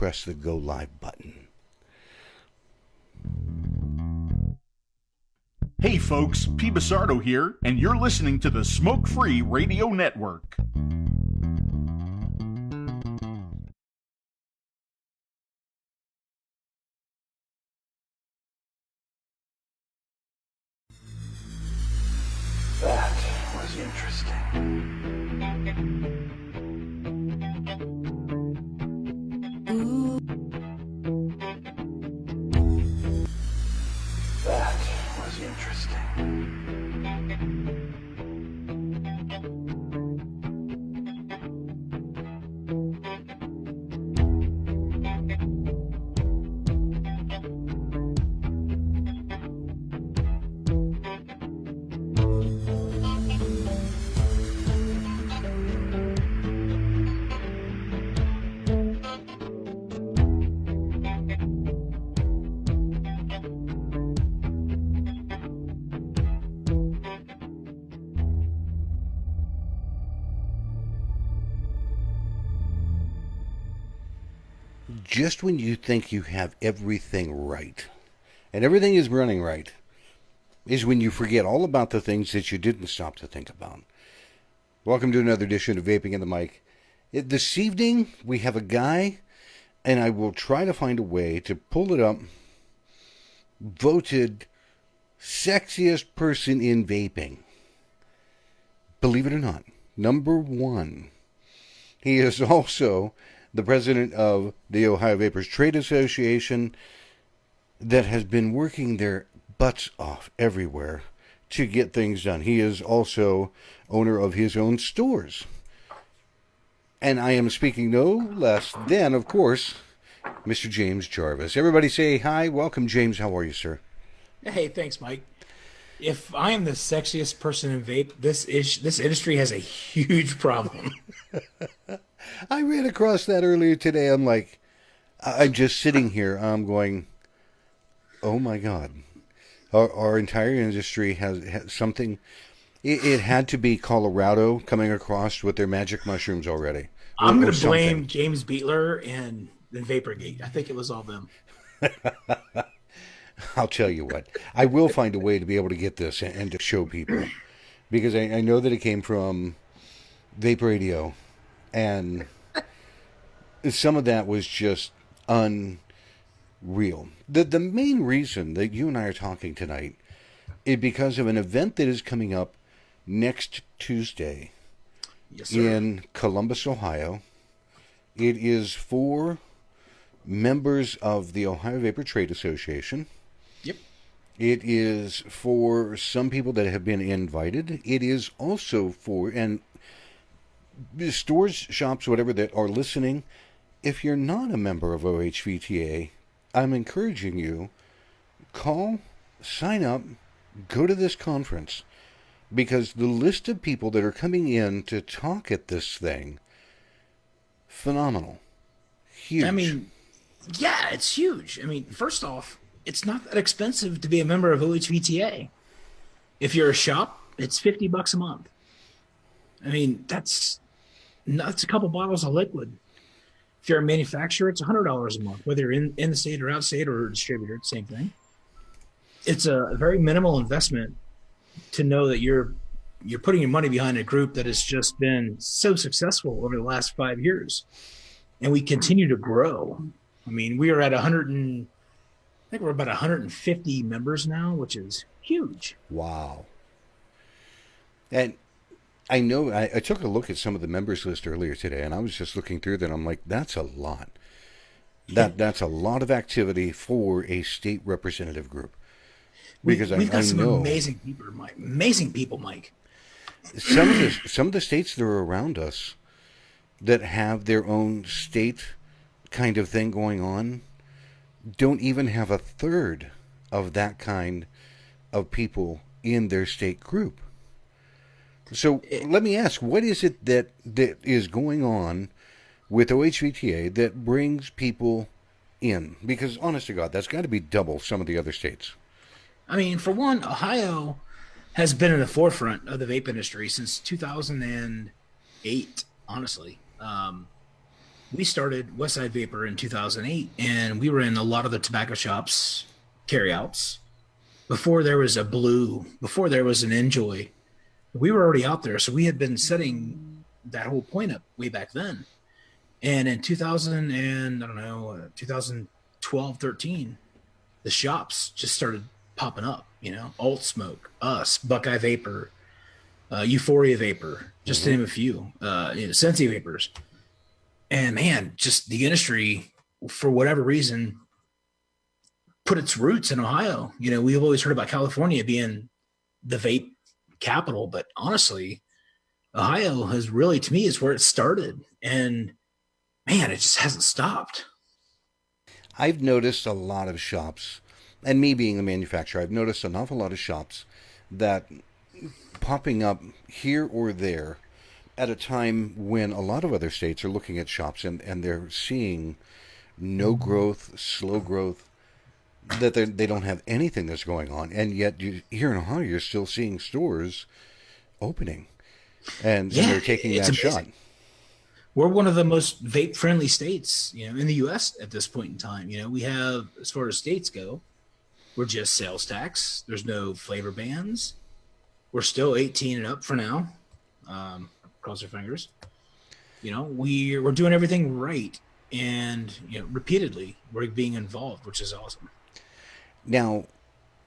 press the go live button. Hey folks, P. Basardo here, and you're listening to the Smoke Free Radio Network. That was interesting. That was interesting. Just when you think you have everything right, and everything is running right, is when you forget all about the things that you didn't stop to think about. Welcome to another edition of Vaping in the Mic. This evening, we have a guy, and I will try to find a way to pull it up, voted sexiest person in vaping. Believe it or not, number one. He is also the president of the Ohio Vapers Trade Association that has been working their butts off everywhere to get things done. He is also owner of his own stores. And I am speaking no less than, of course, Mr. James Jarvis. Everybody say hi. Welcome, James. How are you, sir? Hey, thanks, Mike. If I am the sexiest person in vape, this industry has a huge problem. I ran across that earlier today. I'm like, I'm just sitting here. I'm going, oh my God. Our entire industry has something. It had to be Colorado coming across with their magic mushrooms already. I'm going to blame James Beatler and Vaporgate. I think it was all them. I'll tell you what. I will find a way to be able to get this and to show people. Because I know that it came from Vape Radio. And some of that was just unreal. The main reason that you and I are talking tonight is because of an event that is coming up next Tuesday. Yes, sir. In Columbus, Ohio. It is for members of the Ohio Vapor Trade Association. Yep. It is for some people that have been invited. It is also for, and stores, shops, whatever that are listening, if you're not a member of OHVTA, I'm encouraging you, call, sign up, go to this conference, because the list of people that are coming in to talk at this thing, phenomenal. Huge. I mean, yeah, it's huge. I mean, first off, it's not that expensive to be a member of OHVTA. If you're a shop, it's $50 a month. I mean, that's a couple bottles of liquid. If you're a manufacturer, it's $100 a month, whether you're in the state or out state or a distributor, it's the same thing. It's a very minimal investment to know that you're putting your money behind a group that has just been so successful over the last 5 years. And we continue to grow. I mean, we are at I think we're about 150 members now, which is huge. Wow. And I know I took a look at some of the members list earlier today, and I was just looking through that. I'm like, that's a lot. That's a lot of activity for a state representative group. Because we've got some know amazing people, Mike. Amazing people, Mike. Some of the states that are around us that have their own state kind of thing going on don't even have a third of that kind of people in their state group. So let me ask, what is it that is going on with OHVTA that brings people in? Because honest to God, that's got to be double some of the other states. I mean, for one, Ohio has been in the forefront of the vape industry since 2008, honestly. we started Westside Vapor in 2008, and we were in a lot of the tobacco shops, carryouts. Before there was a Blue, before there was an Enjoy, we were already out there. So we had been setting that whole point up way back then. And in 2000 and I don't know, 2012, 13, the shops just started popping up, Alt Smoke, us, Buckeye Vapor, Euphoria Vapor, just to name a few, Sensi Vapors. And man, just the industry, for whatever reason, put its roots in Ohio. We've always heard about California being the vape capital, but honestly, Ohio has really, to me, is where it started. And man, it just hasn't stopped. I've noticed a lot of shops, and me being a manufacturer, I've noticed an awful lot of shops that popping up here or there at a time when a lot of other states are looking at shops and they're seeing no growth, slow growth, that they don't have anything that's going on. And yet here in Ohio, you're still seeing stores opening. And they're taking that amazing shot. We're one of the most vape-friendly states, in the U.S. at this point in time. We have, as far as states go, we're just sales tax. There's no flavor bans. We're still 18 and up for now. Cross our fingers. We're doing everything right, and repeatedly we're being involved, which is awesome. Now,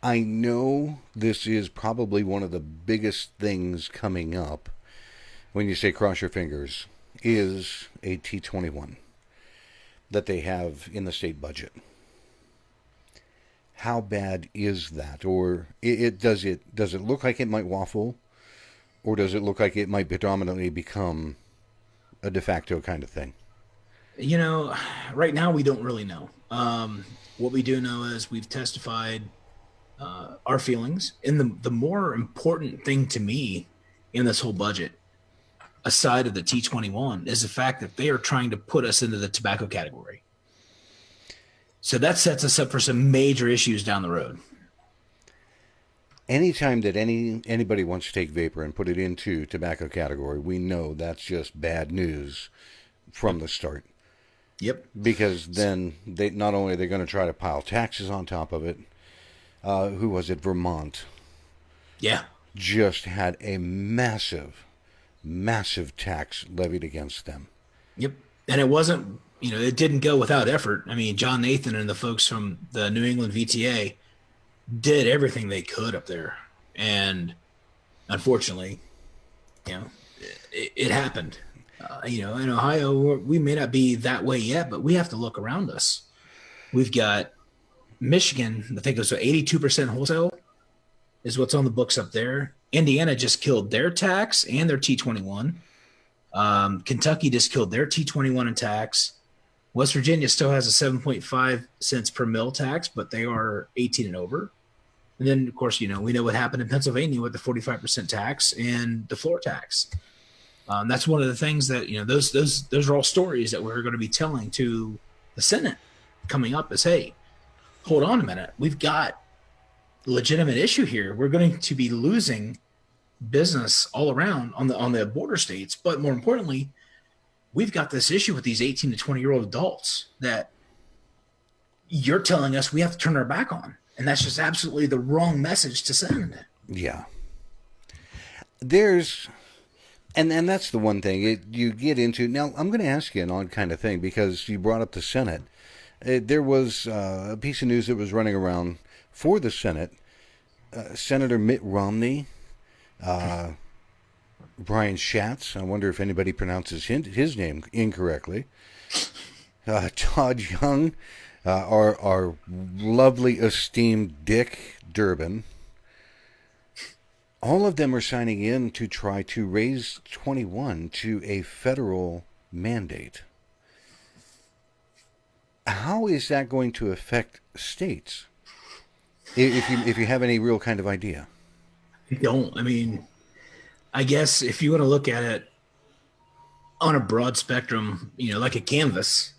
I know this is probably one of the biggest things coming up when you say cross your fingers, is a T21 that they have in the state budget. How bad is that? Or does it look like it might waffle? Or does it look like it might predominantly become a de facto kind of thing? Right now we don't really know. What we do know is we've testified our feelings. And the more important thing to me in this whole budget, aside of the T21, is the fact that they are trying to put us into the tobacco category. So that sets us up for some major issues down the road. Anytime that anybody wants to take vapor and put it into tobacco category, we know that's just bad news from the start. Yep. Because then they not only are they going to try to pile taxes on top of it. Who was it? Vermont. Yeah. Just had a massive tax levied against them. Yep. And it wasn't, it didn't go without effort. I mean, John Nathan and the folks from the New England VTA did everything they could up there. And unfortunately, it happened. In Ohio, we may not be that way yet, but we have to look around us. We've got Michigan, I think it was 82% wholesale is what's on the books up there. Indiana just killed their tax and their T21. Kentucky just killed their T21 in tax. West Virginia still has a 7.5 cents per mil tax, but they are 18 and over. And then, of course, we know what happened in Pennsylvania with the 45% tax and the floor tax. That's one of the things that, those are all stories that we're going to be telling to the Senate coming up is, hey, hold on a minute. We've got a legitimate issue here. We're going to be losing business all around on the border states. But more importantly, we've got this issue with these 18 to 20-year-old adults that you're telling us we have to turn our back on. And that's just absolutely the wrong message to send. Yeah. And that's the one thing you get into. Now, I'm going to ask you an odd kind of thing because you brought up the Senate. There was a piece of news that was running around for the Senate. Senator Mitt Romney, Brian Schatz, I wonder if anybody pronounces his name incorrectly, Todd Young, our lovely, esteemed Dick Durbin. All of them are signing in to try to raise 21 to a federal mandate. How is that going to affect states? If you have any real kind of idea. I don't. I mean, I guess if you want to look at it on a broad spectrum, like a canvas,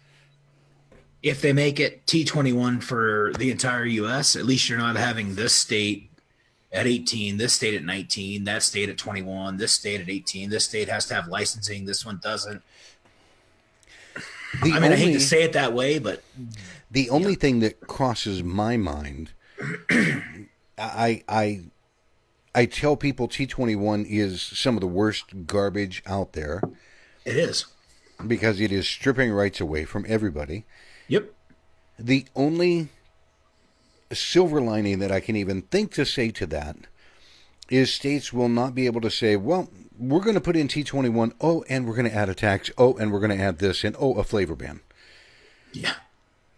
if they make it T21 for the entire U.S., at least you're not having this state at 18, this state at 19, that state at 21, this state at 18, this state has to have licensing, this one doesn't. I mean, I hate to say it that way, but the only thing that crosses my mind, I tell people T21 is some of the worst garbage out there. It is. Because it is stripping rights away from everybody. Yep. The only silver lining that I can even think to say to that is states will not be able to say, well, we're going to put in T21, oh, and we're going to add a tax, oh, and we're going to add this, and oh, a flavor ban. Yeah.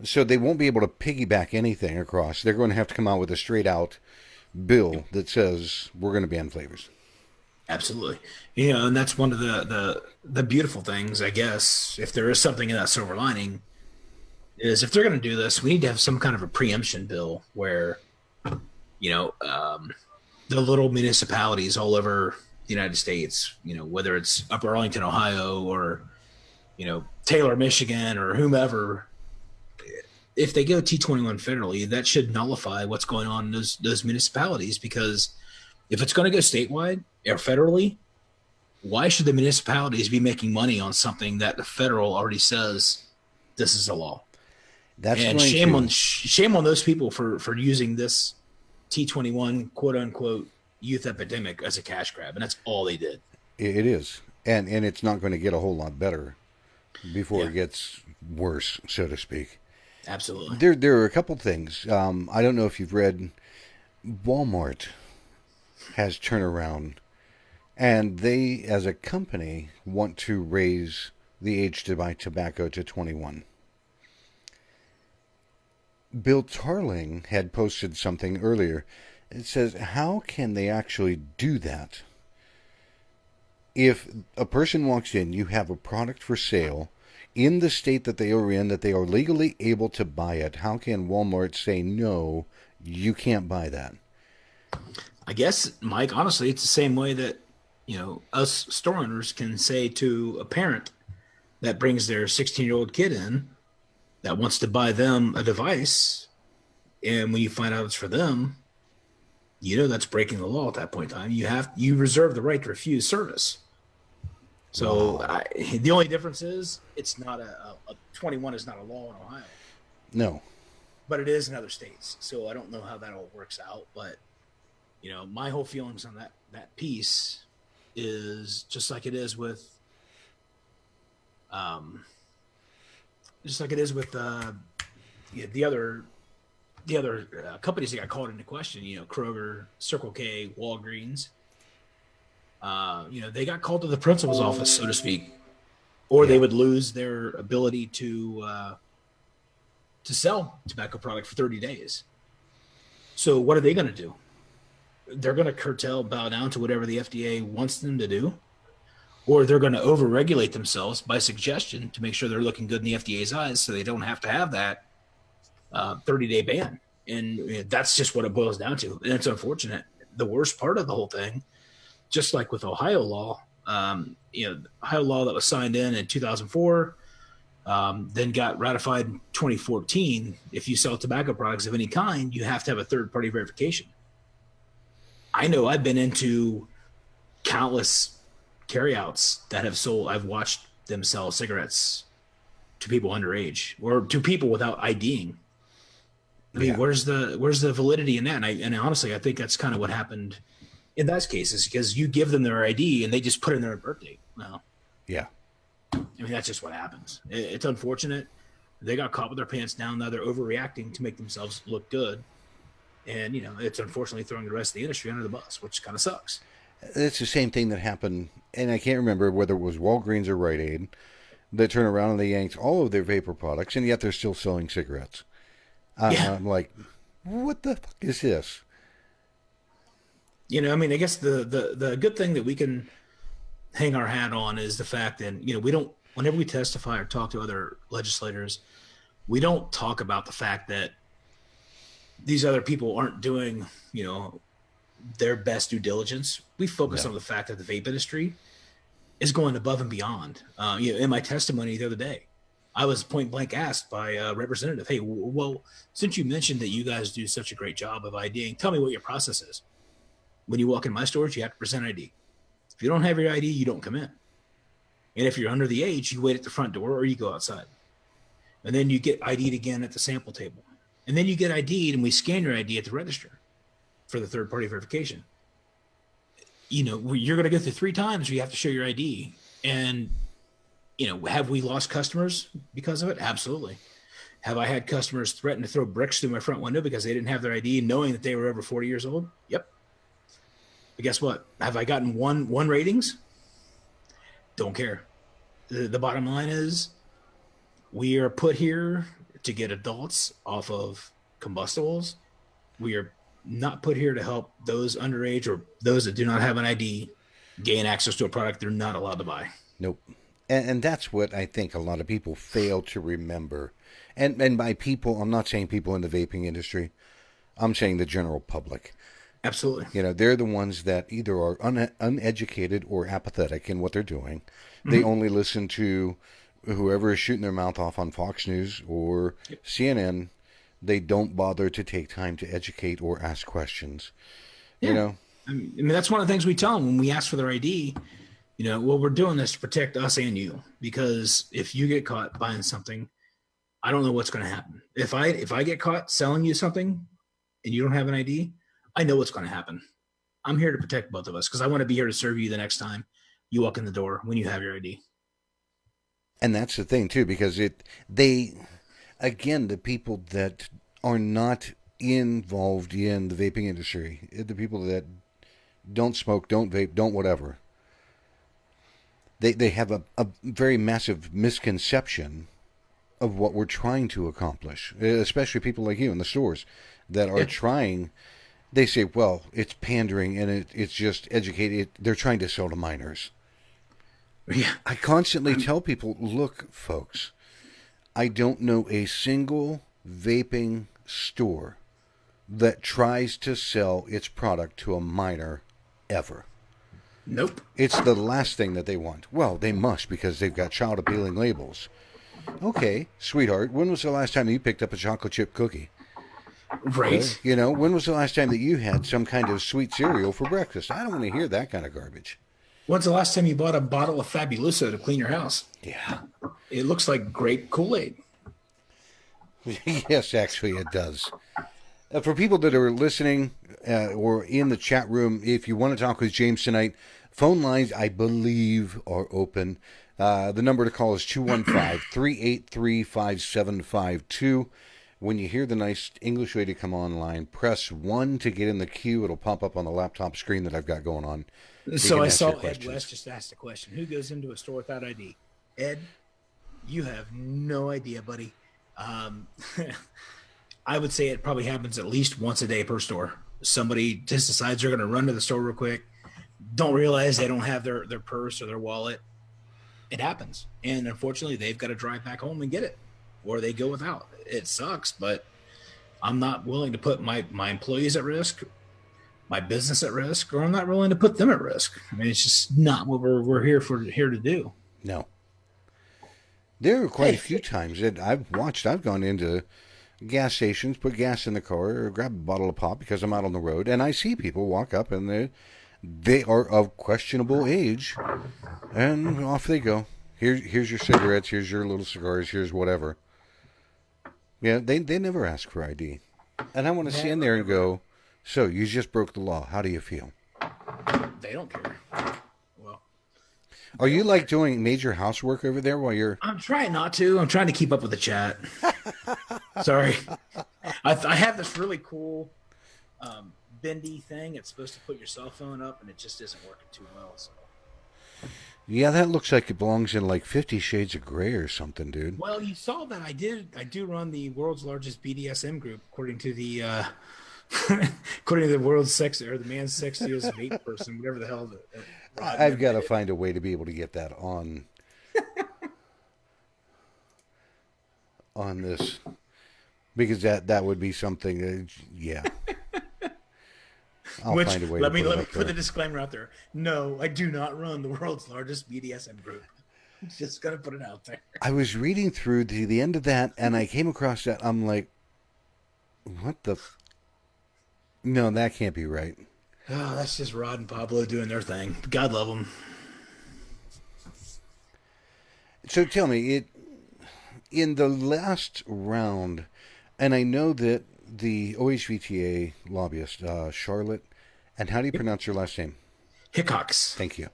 So they won't be able to piggyback anything across. They're going to have to come out with a straight-out bill that says we're going to ban flavors. Absolutely. You know, and that's one of the beautiful things, I guess, if there is something in that silver lining, is if they're going to do this, we need to have some kind of a preemption bill where, you know, the little municipalities all over the United States, you know, whether it's Upper Arlington, Ohio, or, you know, Taylor, Michigan, or whomever, if they go T21 federally, that should nullify what's going on in those municipalities, because if it's going to go statewide or federally, why should the municipalities be making money on something that the federal already says this is a law? And shame on those people for using this T21 quote unquote youth epidemic as a cash grab, and that's all they did. It is, and it's not going to get a whole lot better before it gets worse, so to speak. Absolutely. There are a couple things. I don't know if you've read. Walmart has turnaround, and they, as a company, want to raise the age to buy tobacco to 21. Bill Tarling had posted something earlier. It says, how can they actually do that? If a person walks in, you have a product for sale in the state that they are in, that they are legally able to buy it, how can Walmart say, no, you can't buy that? I guess, Mike, honestly, it's the same way that, you know, us store owners can say to a parent that brings their 16-year-old kid in that wants to buy them a device, and when you find out it's for them, you know that's breaking the law at that point in time. You reserve the right to refuse service. So the only difference is it's not a 21 is not a law in Ohio. No. But it is in other states. So I don't know how that all works out. But, you know, my whole feelings on that piece is just like it is with the other companies that got called into question, you know, Kroger, Circle K, Walgreens. You know, they got called to the principal's office, so to speak, or they would lose their ability to sell tobacco product for 30 days. So what are they going to do? They're going to bow down to whatever the FDA wants them to do, or they're going to overregulate themselves by suggestion to make sure they're looking good in the FDA's eyes so they don't have to have that 30-day ban. And that's just what it boils down to. And it's unfortunate. The worst part of the whole thing, just like with Ohio law, you know, Ohio law that was signed in 2004, then got ratified in 2014. If you sell tobacco products of any kind, you have to have a third-party verification. I know I've been into countless carryouts that have sold. I've watched them sell cigarettes to people underage or to people without IDing. I mean, where's the validity in that? And honestly, I think that's kind of what happened in those cases, because you give them their ID and they just put in their birthday. Well, yeah. I mean, that's just what happens. It's unfortunate. They got caught with their pants down. Now they're overreacting to make themselves look good. And, you know, it's unfortunately throwing the rest of the industry under the bus, which kind of sucks. It's the same thing that happened, and I can't remember whether it was Walgreens or Rite Aid that turned around and they yanked all of their vapor products, and yet they're still selling cigarettes. I'm like, what the fuck is this? You know, I mean, I guess the good thing that we can hang our hat on is the fact that, you know, we don't, whenever we testify or talk to other legislators, we don't talk about the fact that these other people aren't doing, you know, their best due diligence. We focus on the fact that the vape industry is going above and beyond. You know, in my testimony the other day, I was point blank asked by a representative, hey, well, since you mentioned that you guys do such a great job of IDing, tell me what your process is. When you walk in my stores, you have to present ID. If you don't have your ID, you don't come in. And if you're under the age, you wait at the front door or you go outside. And then you get ID'd again at the sample table. And then you get ID'd and we scan your ID at the register for the third-party verification. You know, you're going to go through 3 times where you have to show your ID. And, you know, have we lost customers because of it? Absolutely. Have I had customers threaten to throw bricks through my front window because they didn't have their ID, knowing that they were over 40 years old? Yep. But guess what? Have I gotten one ratings? Don't care. The bottom line is we are put here to get adults off of combustibles. We are not put here to help those underage or those that do not have an ID gain access to a product they're not allowed to buy. Nope. And that's what I think a lot of people fail to remember. And by people, I'm not saying people in the vaping industry. I'm saying the general public. Absolutely. You know, they're the ones that either are uneducated or apathetic in what they're doing. They only listen to whoever is shooting their mouth off on Fox News or CNN. They don't bother to take time to educate or ask questions. Yeah. You know? I mean, that's one of the things we tell them when we ask for their ID. You know, well, we're doing this to protect us and you, because if you get caught buying something, I don't know what's going to happen. If I get caught selling you something and you don't have an ID, I know what's going to happen. I'm here to protect both of us because I want to be here to serve you the next time you walk in the door when you have your ID. And that's the thing too, because again, the people that are not involved in the vaping industry, the people that don't smoke, don't vape, don't whatever, they have a very massive misconception of what we're trying to accomplish, especially people like you in the stores that are trying. They say, well, it's pandering and it's just educated. They're trying to sell to minors. Yeah. I constantly tell people, look, folks, I don't know a single vaping store that tries to sell its product to a minor ever. Nope. It's the last thing that they want. Well, they must because they've got child appealing labels. Okay, sweetheart, when was the last time you picked up a chocolate chip cookie? Right. You know, when was the last time that you had some kind of sweet cereal for breakfast? I don't want to hear that kind of garbage. When's the last time you bought a bottle of Fabuloso to clean your house? Yeah. It looks like grape Kool-Aid. Yes, actually it does. For people that are listening or in the chat room, if you want to talk with James tonight, phone lines, I believe, are open. The number to call is 215-383-5752. When you hear the nice English lady come online, press 1 to get in the queue. It'll pop up on the laptop screen that I've got going on. So I saw Ed West just asked a question. Who goes into a store without ID? Ed, you have no idea, buddy. I would say it probably happens at least once a day per store. Somebody just decides they're going to run to the store real quick, don't realize they don't have their purse or their wallet. It happens. And unfortunately, they've got to drive back home and get it, or they go without. It sucks, but I'm not willing to put my employees at risk, my business at risk, or I'm not willing to put them at risk. I mean, it's just not what we're here to do. No. There are quite a few times that I've gone into gas stations, put gas in the car, or grab a bottle of pop because I'm out on the road, and I see people walk up and they are of questionable age, and off they go. Here's your cigarettes, here's your little cigars, here's whatever. Yeah, they never ask for ID. And I want to stand there and go, so you just broke the law. How do you feel? They don't care. Well, are you like doing major housework over there while you're... I'm trying not to. I'm trying to keep up with the chat. Sorry. I have this really cool bendy thing. It's supposed to put your cell phone up, and it just isn't working too well. So. Yeah, that looks like it belongs in like 50 Shades of Grey or something, dude. Well, you saw that I do run the world's largest BDSM group, according to the world's sex or the man's sexiest vape person, whatever the hell. I've got to find a way to be able to get that on this, because that would be something. Yeah. I'll find a way. Let me put the disclaimer out there. No, I do not run the world's largest BDSM group. I'm just gonna put it out there. I was reading through to the end of that, and I came across that. I'm like, what the? No, that can't be right. Oh, that's just Rod and Pablo doing their thing. God love them. So tell me, in the last round, and I know that the OHVTA lobbyist, Charlotte, and how do you pronounce her last name? Hickox. Thank you.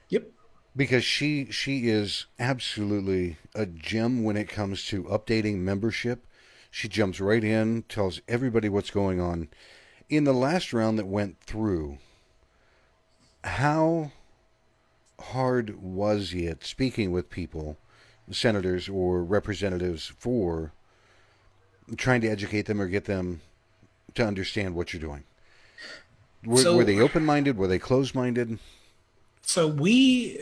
Yep. Because she is absolutely a gem when it comes to updating membership. She jumps right in, tells everybody what's going on. In the last round that went through, how hard was it speaking with people, senators or representatives, for trying to educate them or get them to understand what you're doing? Were they open-minded? Were they closed-minded? So we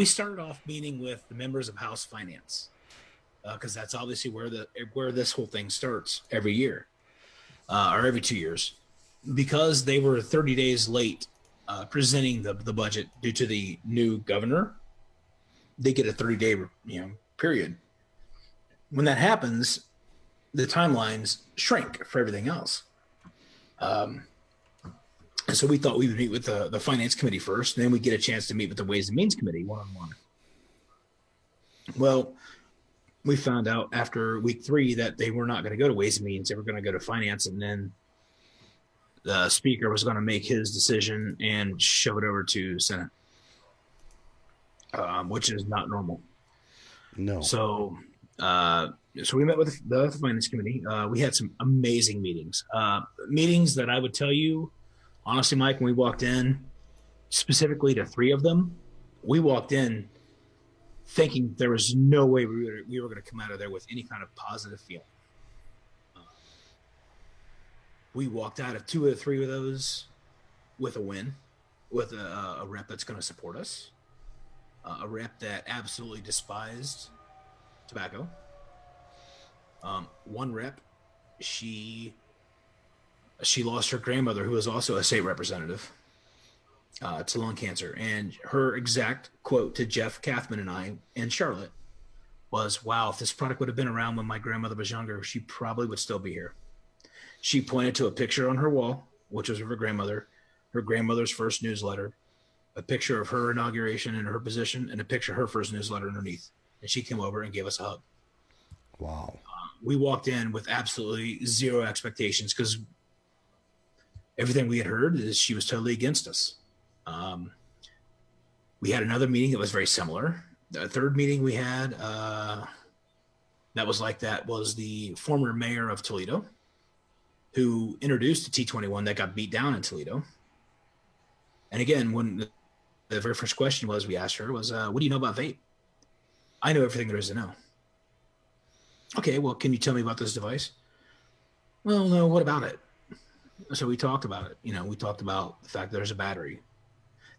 started off meeting with the members of House Finance, because that's obviously where this whole thing starts every year, or every 2 years, because they were 30 days late presenting the budget due to the new governor. They get a 30-day period. When that happens, the timelines shrink for everything else. And so we thought we would meet with the Finance Committee first, and then we'd get a chance to meet with the Ways and Means Committee one-on-one. Well, we found out after week 3 that they were not going to go to Ways and Means. They were going to go to Finance, and then the Speaker was going to make his decision and shove it over to Senate, which is not normal. No. So we met with the Finance Committee. We had some amazing meetings. Meetings that I would tell you, honestly, Mike, when we walked in, specifically to 3 of them, we walked in thinking there was no way we were going to come out of there with any kind of positive feeling. We walked out of 2 or 3 of those with a win, with a rep that's going to support us, a rep that absolutely despised tobacco. One rep, she lost her grandmother, who was also a state representative, to lung cancer. And her exact quote to Jeff Kathman and I and Charlotte was, "Wow, if this product would have been around when my grandmother was younger, she probably would still be here." She pointed to a picture on her wall, which was of her grandmother's first newsletter, a picture of her inauguration and her position, and a picture of her first newsletter underneath. And she came over and gave us a hug. Wow. We walked in with absolutely zero expectations, because everything we had heard is she was totally against us. We had another meeting that was very similar. The third meeting we had that was like that was the former mayor of Toledo, who introduced the T21 that got beat down in Toledo. And again, when the very first question we asked her was, what do you know about vape? I know everything there is to know. Okay, well, can you tell me about this device? Well, no, what about it? So we talked about it. We talked about the fact that there's a battery,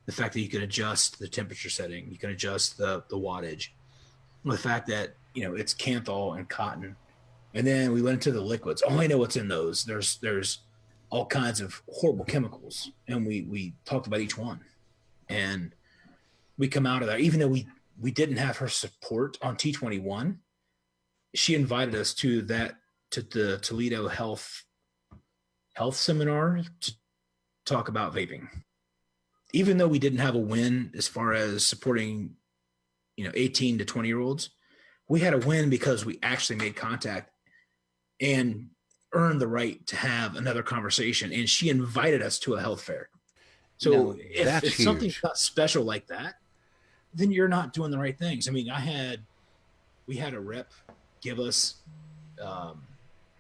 the fact that you can adjust the temperature setting, you can adjust the wattage, the fact that, it's canthal and cotton. And then we went into the liquids. Oh, I know what's in those. There's all kinds of horrible chemicals. And we talked about each one. And we come out of there, even though we didn't have her support on T21, she invited us to the Toledo health seminar to talk about vaping. Even though we didn't have a win as far as supporting, 18 to 20-year-olds, we had a win because we actually made contact and earned the right to have another conversation. And she invited us to a health fair. So if something's not special like that, then you're not doing the right things. I mean, we had a rep give us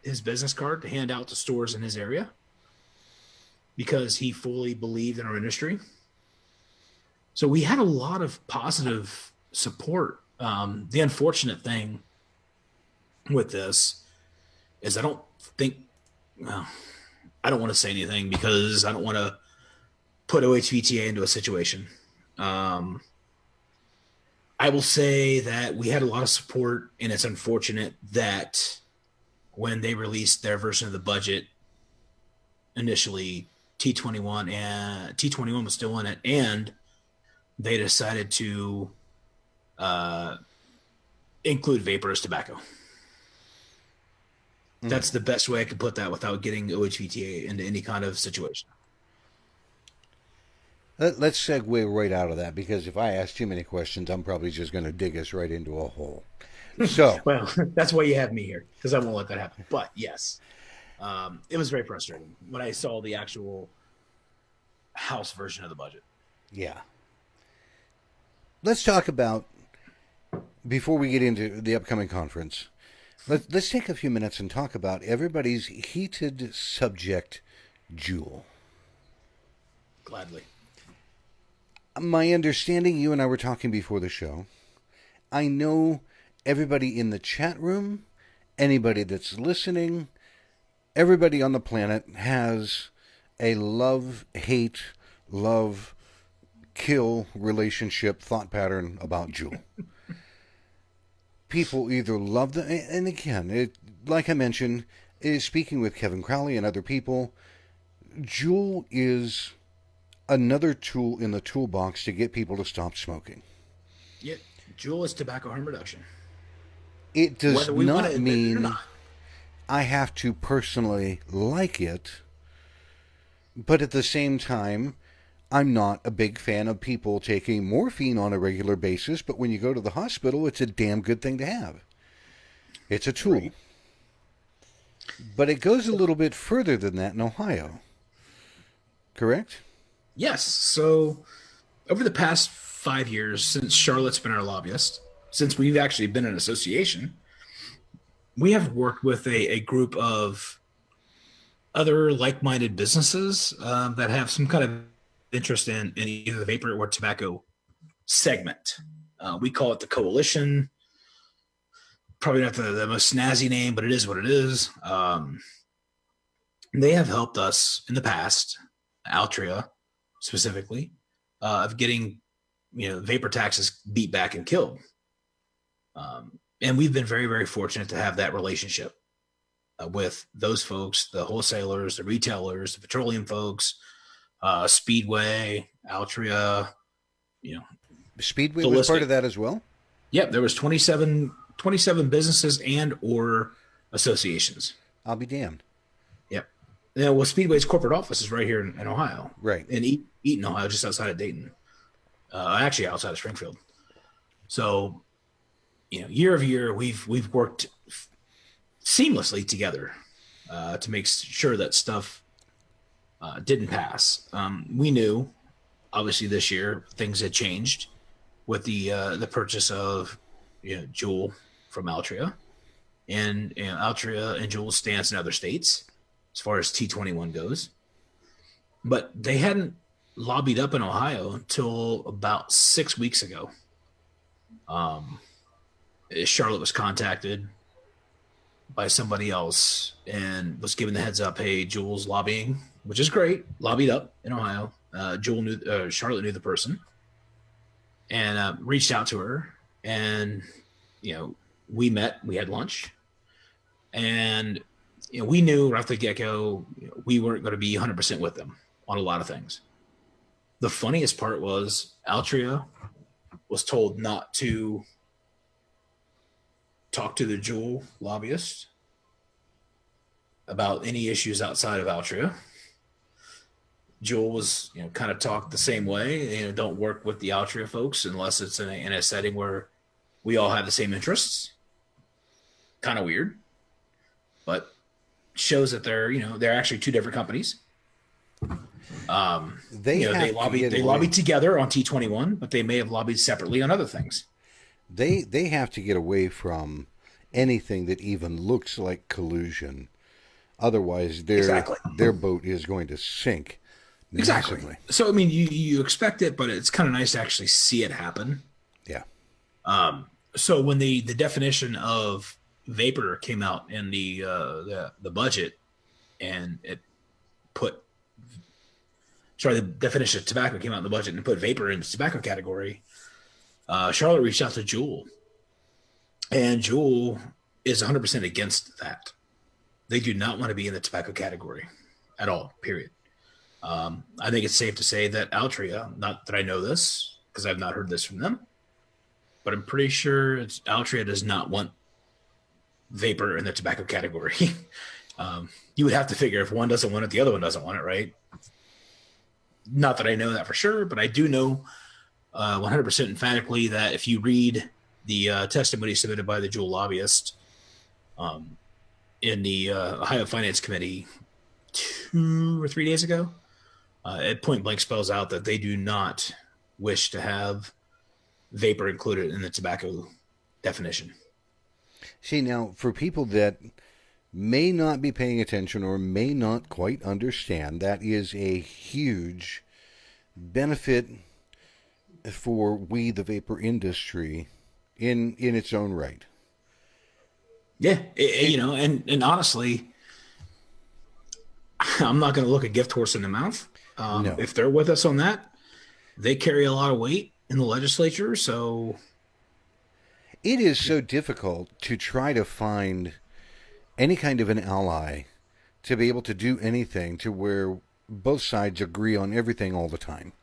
his business card to hand out to stores in his area because he fully believed in our industry. So we had a lot of positive support. The unfortunate thing with this is I don't want to say anything because I don't want to put OHVTA into a situation. I will say that we had a lot of support, and it's unfortunate that when they released their version of the budget, initially T21 was still in it, and they decided to include vapor as tobacco. That's the best way I could put that without getting OHVTA into any kind of situation. Let's segue right out of that, because if I ask too many questions, I'm probably just going to dig us right into a hole. So, Well, that's why you have me here, because I won't let that happen. But yes, it was very frustrating when I saw the actual House version of the budget. yeah. Let's talk about, before we get into the upcoming conference, let's take a few minutes and talk about everybody's heated subject, Juul. Gladly. My understanding, you and I were talking before the show, I know everybody in the chat room, anybody that's listening, everybody on the planet has a love-hate, love-kill relationship thought pattern about Juul. People either love them, and again, like I mentioned, speaking with Kevin Crowley and other people, Juul is another tool in the toolbox to get people to stop smoking. Yeah, Juul is tobacco harm reduction. It does not mean not. I have to personally like it, but at the same time, I'm not a big fan of people taking morphine on a regular basis, but when you go to the hospital, it's a damn good thing to have. It's a tool. Right. But it goes a little bit further than that in Ohio. Correct? Yes. So over the past 5 years, since Charlotte's been our lobbyist, since we've actually been an association, we have worked with a group of other like-minded businesses that have some kind of interest in either the vapor or tobacco segment. We call it the Coalition. Probably not the most snazzy name, but it is what it is. They have helped us in the past, Altria specifically, of getting vapor taxes beat back and killed. And we've been very, very fortunate to have that relationship with those folks, the wholesalers, the retailers, the petroleum folks, Speedway, Altria, Speedway was part of that as well? Yep, there was 27 businesses and or associations. I'll be damned. Yep. Well, Speedway's corporate office is right here in Ohio. Right. In Eaton, Ohio, just outside of Dayton. Actually outside of Springfield. So, year over year, we've worked seamlessly together to make sure that stuff didn't pass. We knew, obviously, this year things had changed with the purchase of Juul from Altria, and Altria and Juul's stance in other states as far as T21 goes, but they hadn't lobbied up in Ohio until about 6 weeks ago. Charlotte was contacted by somebody else and was given the heads up, hey, Juul's lobbying, which is great, lobbied up in Ohio. Charlotte knew the person and reached out to her, and we met, we had lunch, and we knew right off the get-go we weren't going to be 100% with them on a lot of things. The funniest part was Altria was told not to talk to the Juul lobbyist about any issues outside of Altria. Juul was, kind of talked the same way. Don't work with the Altria folks unless it's in a setting where we all have the same interests. Kind of weird, but shows that they're actually two different companies. They lobbied together on T21, but they may have lobbied separately on other things. They have to get away from anything that even looks like collusion. Otherwise, their boat is going to sink. Exactly. Massively. So, I mean, you expect it, but it's kind of nice to actually see it happen. Yeah. So when the definition of vapor came out in the budget, and the definition of tobacco came out in the budget and put vapor in the tobacco category, Charlotte reached out to Juul, and Juul is 100% against that. They do not want to be in the tobacco category at all, period. I think it's safe to say that Altria, not that I know this because I've not heard this from them, but I'm pretty sure Altria does not want vapor in the tobacco category. You would have to figure if one doesn't want it, the other one doesn't want it, right? Not that I know that for sure, but I do know 100% emphatically that if you read the testimony submitted by the Juul lobbyist in the Ohio Finance Committee 2 or 3 days ago, it point blank spells out that they do not wish to have vapor included in the tobacco definition. See, now, for people that may not be paying attention or may not quite understand, that is a huge benefit for we, the vapor industry, in its own right. Yeah, and honestly, I'm not going to look a gift horse in the mouth. No. If they're with us on that, they carry a lot of weight in the legislature, so... It is so difficult to try to find any kind of an ally to be able to do anything to where both sides agree on everything all the time.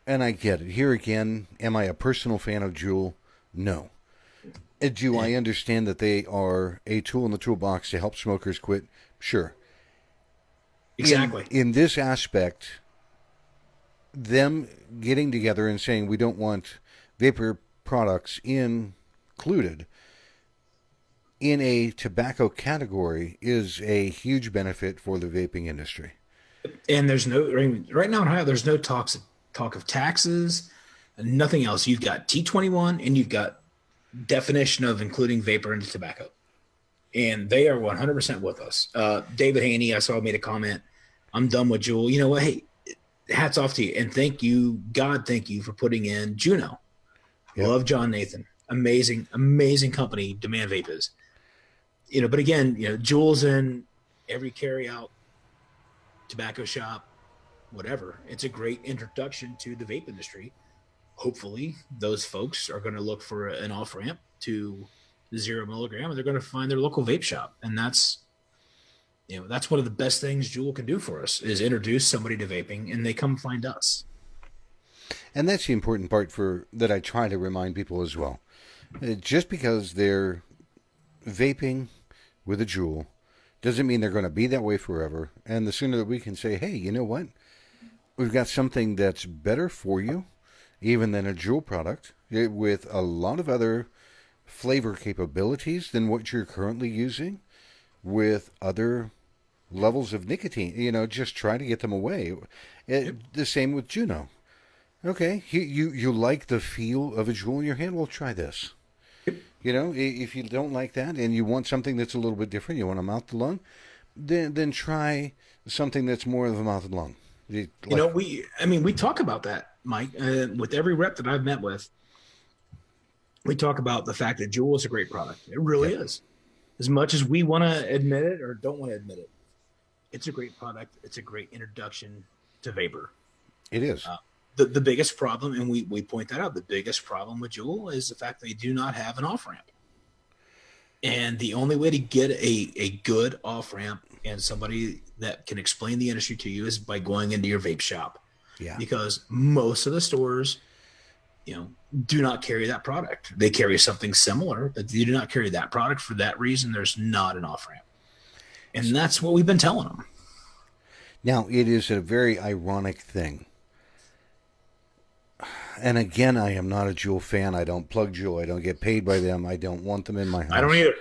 And I get it. Here again, am I a personal fan of Juul? No. Do I understand that they are a tool in the toolbox to help smokers quit? Sure. Exactly. In this aspect, them getting together and saying we don't want vapor products included in a tobacco category is a huge benefit for the vaping industry. And there's right now in Ohio, there's no talk of taxes, and nothing else. You've got T21 and you've got definition of including vapor into tobacco. And they are 100% with us. David Haney, I saw, made a comment. I'm done with Juul. You know what? Hey, hats off to you. And thank you, God, thank you for putting in Juno. Yep. Love John Nathan. Amazing, amazing company, Demand Vape is. But again, Juul's in every carry-out tobacco shop, whatever. It's a great introduction to the vape industry. Hopefully, those folks are going to look for an off-ramp to 0 milligram, and they're going to find their local vape shop. And that's one of the best things Juul can do for us is introduce somebody to vaping, and they come find us. And that's the important part that I try to remind people as well. Just because they're vaping with a Juul doesn't mean they're going to be that way forever. And the sooner that we can say, hey, you know what? We've got something that's better for you, even than a Juul product, with a lot of other flavor capabilities than what you're currently using, with other levels of nicotine. Just try to get them away. The same with Juno. Okay, you like the feel of a Juul in your hand? Well, try this. If you don't like that and you want something that's a little bit different, you want a mouth to lung, then try something that's more of a mouth and lung. We talk about that, Mike, with every rep that I've met with. We talk about the fact that Juul is a great product. It really is. As much as we want to admit it or don't want to admit it, it's a great product. It's a great introduction to vapor. It is. The biggest problem, and we point that out, the biggest problem with Juul is the fact they do not have an off-ramp. And the only way to get a good off-ramp and somebody that can explain the industry to you is by going into your vape shop. Yeah. Because most of the stores, do not carry that product. They carry something similar, but they do not carry that product. For that reason, there's not an off-ramp. And that's what we've been telling them. Now, it is a very ironic thing. And again, I am not a Juul fan. I don't plug Juul. I don't get paid by them. I don't want them in my house. I don't either.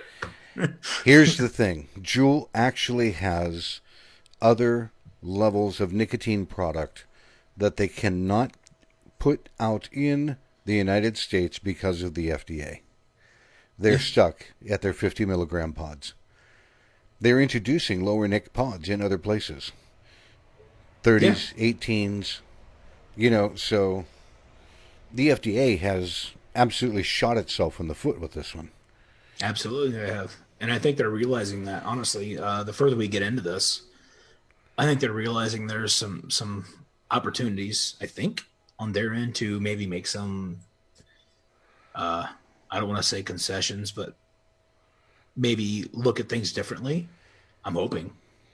Here's the thing. Juul actually has other levels of nicotine product that they cannot put out in the United States because of the FDA. They're stuck at their 50 milligram pods. They're introducing lower nic pods in other places. 30s, 18s, so the FDA has absolutely shot itself in the foot with this one. Absolutely, they have. And I think they're realizing that, honestly, the further we get into this, I think they're realizing there's some opportunities, I think, on their end to maybe make some, I don't want to say concessions, but maybe look at things differently. I'm hoping.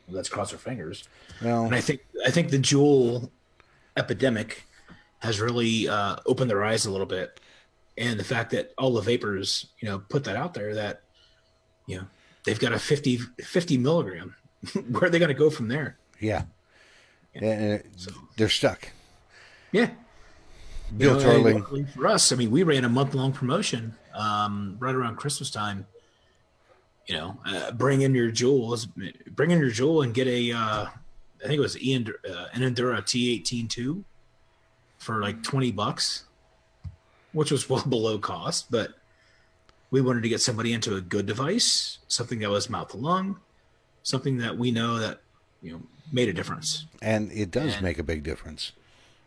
Let's cross our fingers. Well, and I think the Juul epidemic has really opened their eyes a little bit. And the fact that all the vapors, put that out there that, they've got a 50 milligram. Where are they going to go from there? Yeah. And they're stuck. Yeah. Bill Tarling. Luckily for us, I mean, we ran a month-long promotion right around Christmas time. Bring in your Juul and get a, I think it was an Endura T18-2 for like $20, which was well below cost, but we wanted to get somebody into a good device, something that was mouth to lung, something that we know that, made a difference. And it does make a big difference.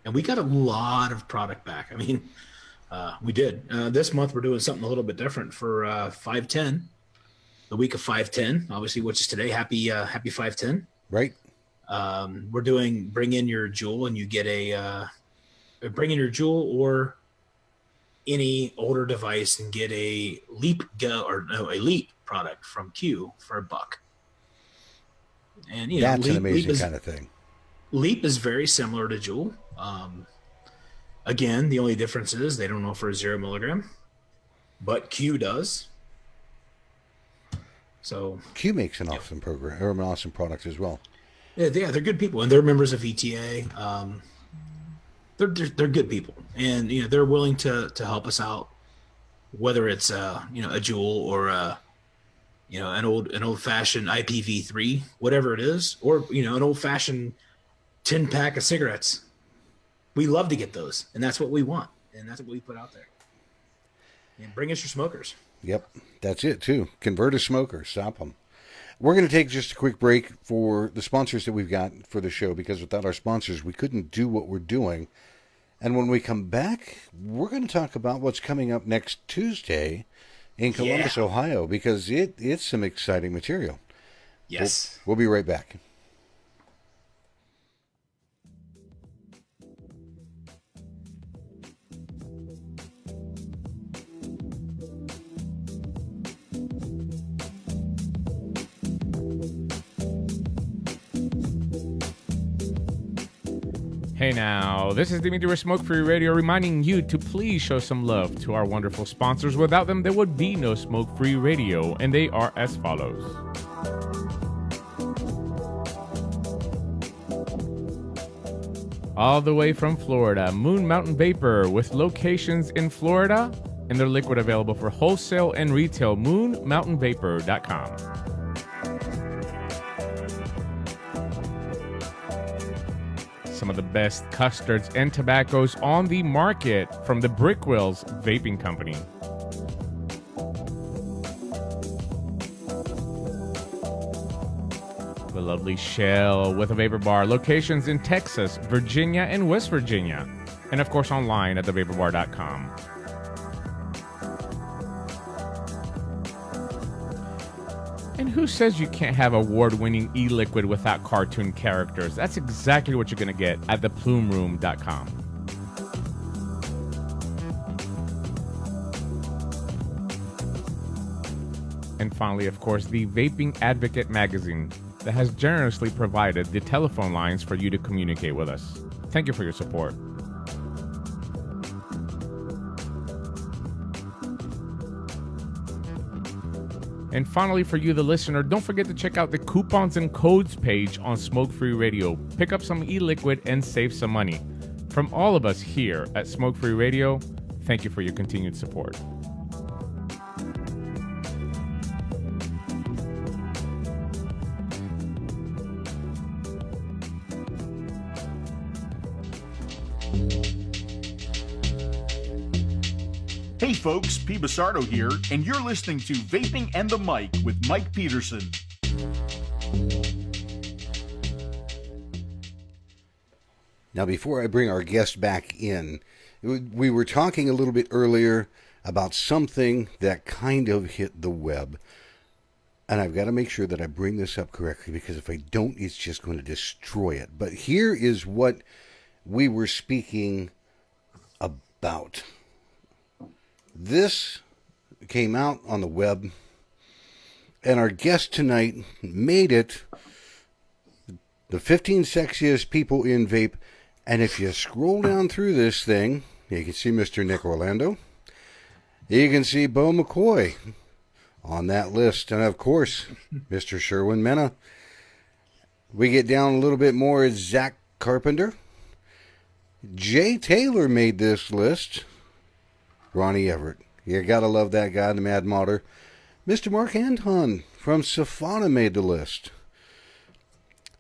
And we got a lot of product back. I mean, we did. This month we're doing something a little bit different for 510, the week of 510, obviously, which is today. Happy 510. Right. We're doing bring in your Juul, and you get bring in your Juul or any older device and get a Leap product from Q for $1. And that's an amazing kind of thing. Leap is very similar to Juul. Again, the only difference is they don't offer a 0 milligram, but Q does. So Q makes an awesome program or an awesome product as well. Yeah, they're good people, and they're members of VTA. They're good people, and they're willing to help us out, whether it's a Juul or an old fashioned IPv3, whatever it is, or an old fashioned 10-pack of cigarettes. We love to get those, and that's what we want, and that's what we put out there. And bring us your smokers. Yep, that's it too. Convert a smoker, stop them. We're going to take just a quick break for the sponsors that we've got for the show, because without our sponsors, we couldn't do what we're doing. And when we come back, we're going to talk about what's coming up next Tuesday in Columbus, Ohio, because it's some exciting material. Yes. We'll be right back. Hey now, this is Dimitri with Smoke Free Radio reminding you to please show some love to our wonderful sponsors. Without them, there would be no Smoke Free Radio, and they are as follows. All the way from Florida, Moon Mountain Vapor, with locations in Florida, and their liquid available for wholesale and retail, moonmountainvapor.com. Some of the best custards and tobaccos on the market from the Brickwills Vaping Company. The lovely Shell with a vapor bar, locations in Texas, Virginia, and West Virginia. And of course online at thevaporbar.com. And who says you can't have award-winning e-liquid without cartoon characters? That's exactly what you're going to get at theplumeroom.com. And finally, of course, the Vaping Advocate magazine that has generously provided the telephone lines for you to communicate with us. Thank you for your support. And finally, for you, the listener, don't forget to check out the coupons and codes page on Smoke Free Radio. Pick up some e-liquid and save some money. From all of us here at Smoke Free Radio, thank you for your continued support. Hey folks, P. Basardo here, and you're listening to Vaping and the Mic with Mike Peterson. Now, before I bring our guest back in, we were talking a little bit earlier about something that kind of hit the web. And I've got to make sure that I bring this up correctly, because if I don't, it's just going to destroy it. But here is what we were speaking about. This came out on the web, and our guest tonight made it the 15 sexiest people in vape. And if you scroll down through this thing, you can see Mr. Nick Orlando. You can see Bo McCoy on that list. And of course, Mr. Sherwin Mena. We get down a little bit more, it's Zach Carpenter. Jay Taylor made this list. Ronnie Everett. You gotta love that guy, the Mad Modder. Mr. Mark Anton from Safana made the list.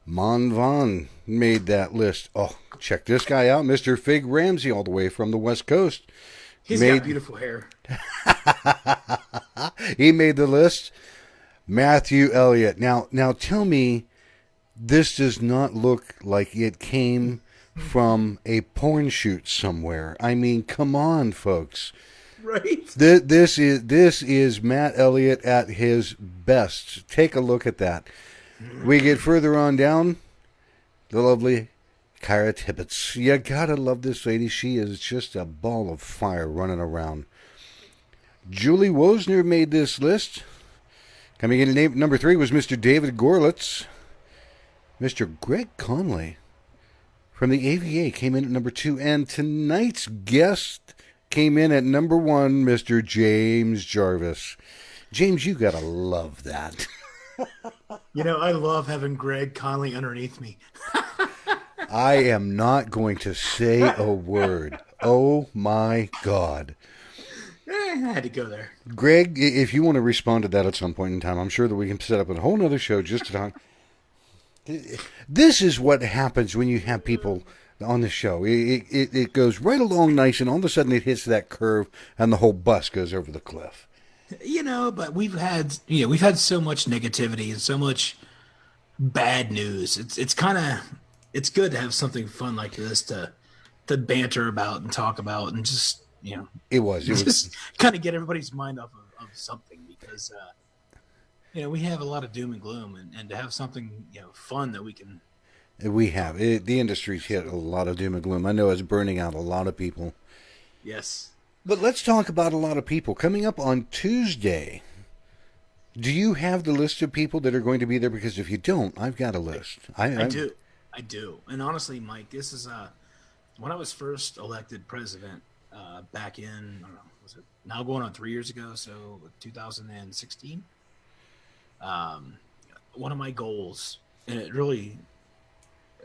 Mon Vaughn made that list. Oh, check this guy out. Mr. Fig Ramsey, all the way from the West Coast. He's got beautiful hair. He made the list. Matthew Elliott. Now tell me, this does not look like it came from a porn shoot somewhere. I mean, come on, folks. Right. This is Matt Elliott at his best. Take a look at that. We get further on down. The lovely Kyra Tibbetts. You gotta love this lady. She is just a ball of fire running around. Julie Wozner made this list. Coming in at number 3 was Mr. David Gorlitz. Mr. Greg Conley from the AVA came in at number 2. And tonight's guest came in at number 1, Mr. James Jarvis. James, you gotta love that. You know, I love having Greg Conley underneath me. I am not going to say a word. Oh my God. I had to go there. Greg, if you want to respond to that at some point in time, I'm sure that we can set up a whole other show just to talk. This is what happens when you have people on the show. It goes right along nice, and all of a sudden it hits that curve, and the whole bus goes over the cliff. You know, but we've had so much negativity and so much bad news. It's good to have something fun like this to banter about and talk about, and just it was just kind of get everybody's mind off of something, because we have a lot of doom and gloom, and to have something fun that we can. We have the industry's hit a lot of doom and gloom. I know it's burning out a lot of people. Yes. But let's talk about a lot of people. Coming up on Tuesday, do you have the list of people that are going to be there? Because if you don't, I've got a list. I do. And honestly, Mike, this is when I was first elected president back in, I don't know, was it now going on 3 years ago, so 2016? One of my goals, and it really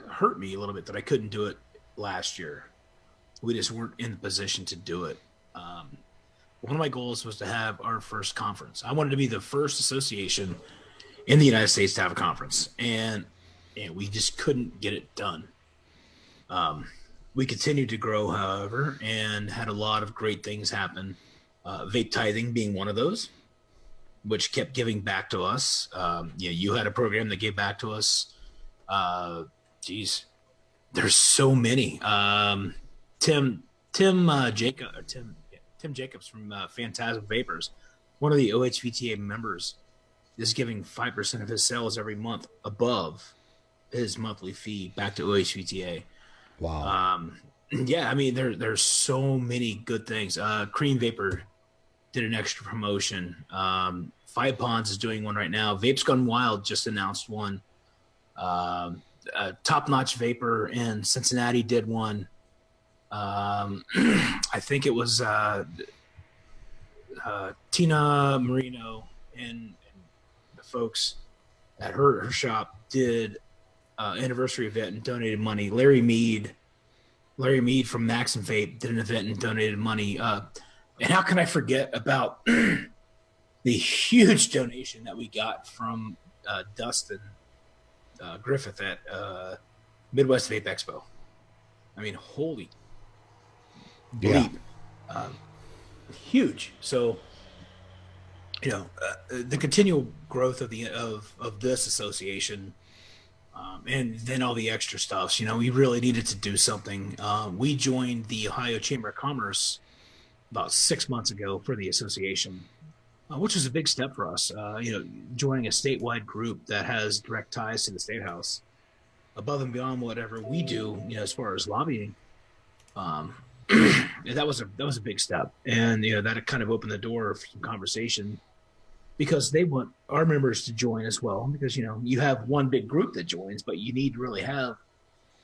hurt me a little bit that I couldn't do it last year. We just weren't in the position to do it. One of my goals was to have our first conference. I wanted to be the first association in the United States to have a conference, and we just couldn't get it done. We continued to grow, however, and had a lot of great things happen. Vape tithing being one of those, which kept giving back to us. You had a program that gave back to us. There's so many. Tim Jacobs from Phantasm Vapors, one of the OHVTA members, is giving 5% of his sales every month above his monthly fee back to OHVTA. Wow. I mean, there's so many good things. Cream Vapor did an extra promotion. Five Ponds is doing one right now. Vapes Gone Wild just announced one. Top Notch Vapor in Cincinnati did one. I think it was Tina Marino and the folks at her shop did anniversary event and donated money. Larry Mead from Max and Vape did an event and donated money. And how can I forget about the huge donation that we got from Dustin Griffith at Midwest Vape Expo? I mean, holy bleep. Huge. So, the continual growth of this association, and then all the extra stuffs, we really needed to do something. We joined the Ohio Chamber of Commerce about 6 months ago for the association, which was a big step for us. Joining a statewide group that has direct ties to the State House, above and beyond whatever we do, as far as lobbying. That was a big step, and that kind of opened the door for some conversation, because they want our members to join as well, because you have one big group that joins, but you need to really have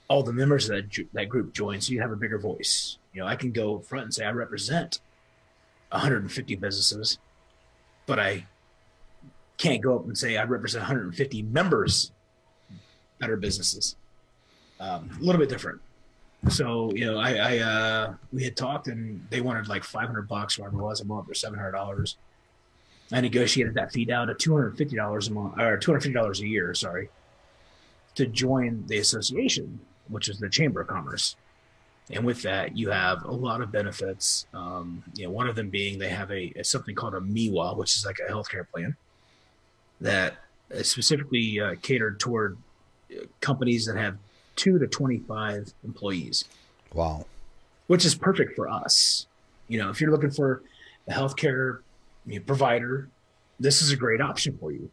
all the members of that group join, so you have a bigger voice. I can go front and say I represent 150 businesses, but I can't go up and say I represent 150 members that are businesses. A little bit different. So, we had talked and they wanted like $500, whatever it was, a month, or $700. I negotiated that fee down to $250 a month, or $250 a year, sorry, to join the association, which is the Chamber of Commerce. And with that, you have a lot of benefits. One of them being they have something called a MIWA, which is like a healthcare plan that is specifically catered toward companies that have 2 to 25 employees. Wow. Which is perfect for us. If you're looking for a healthcare provider, this is a great option for you.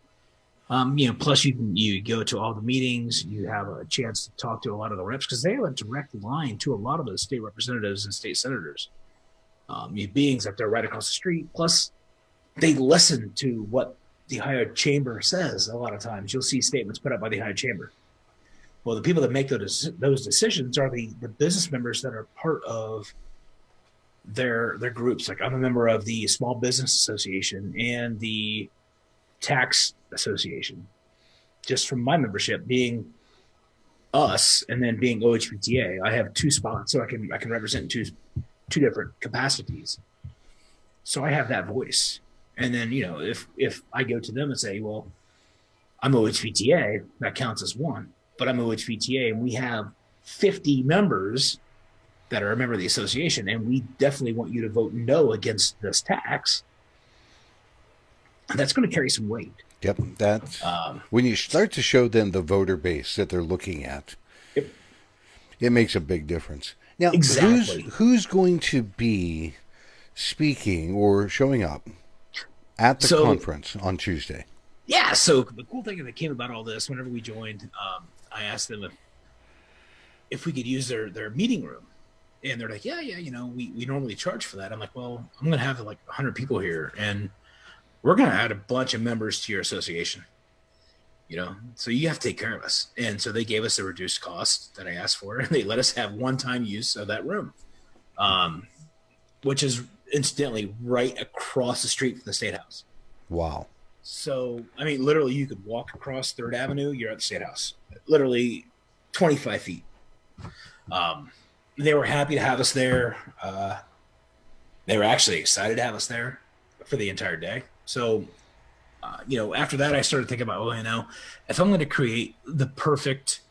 Plus you go to all the meetings, you have a chance to talk to a lot of the reps because they have a direct line to a lot of the state representatives and state senators. Beings that they're right across the street. Plus, they listen to what the Ohio Chamber says. A lot of times, you'll see statements put up by the Ohio Chamber. Well, the people that make those decisions are the business members that are part of their groups. Like I'm a member of the Small Business Association and the Tax Association. Just from my membership being us and then being OHVTA, I have 2 spots, so I can represent two different capacities. So I have that voice. And then if I go to them and say, well, I'm OHVTA, that counts as one. But I'm OHVTA, and we have 50 members that are a member of the association, and we definitely want you to vote no against this tax. And that's going to carry some weight. Yep, that's when you start to show them the voter base that they're looking at. Yep. It makes a big difference. Now, exactly. who's going to be speaking or showing up at the conference on Tuesday? Yeah, so the cool thing that came about all this, whenever we joined, I asked them if we could use their meeting room. And they're like, yeah, we normally charge for that. I'm like, well, I'm going to have like 100 people here, and we're going to add a bunch of members to your association. So you have to take care of us. And so they gave us a reduced cost that I asked for, and they let us have one-time use of that room, which is incidentally right across the street from the State House. Wow. So, literally you could walk across 3rd Avenue, you're at the State House. Literally 25 feet. They were happy to have us there. They were actually excited to have us there for the entire day. So, after that, I started thinking about, if I'm going to create the perfect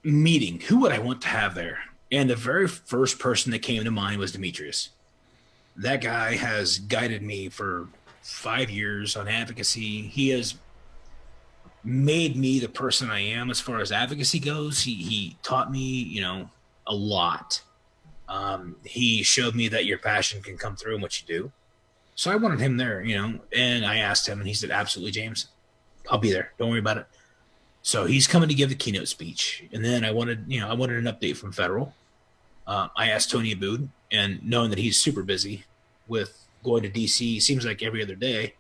meeting, who would I want to have there? And the very first person that came to mind was Demetrius. That guy has guided me for 5 years on advocacy. He has made me the person I am as far as advocacy goes. He taught me, a lot. He showed me that your passion can come through in what you do. So I wanted him there, and I asked him, and he said, absolutely, James, I'll be there. Don't worry about it. So he's coming to give the keynote speech. And then I wanted an update from federal. I asked Tony Abood, and knowing that he's super busy with going to DC, seems like every other day,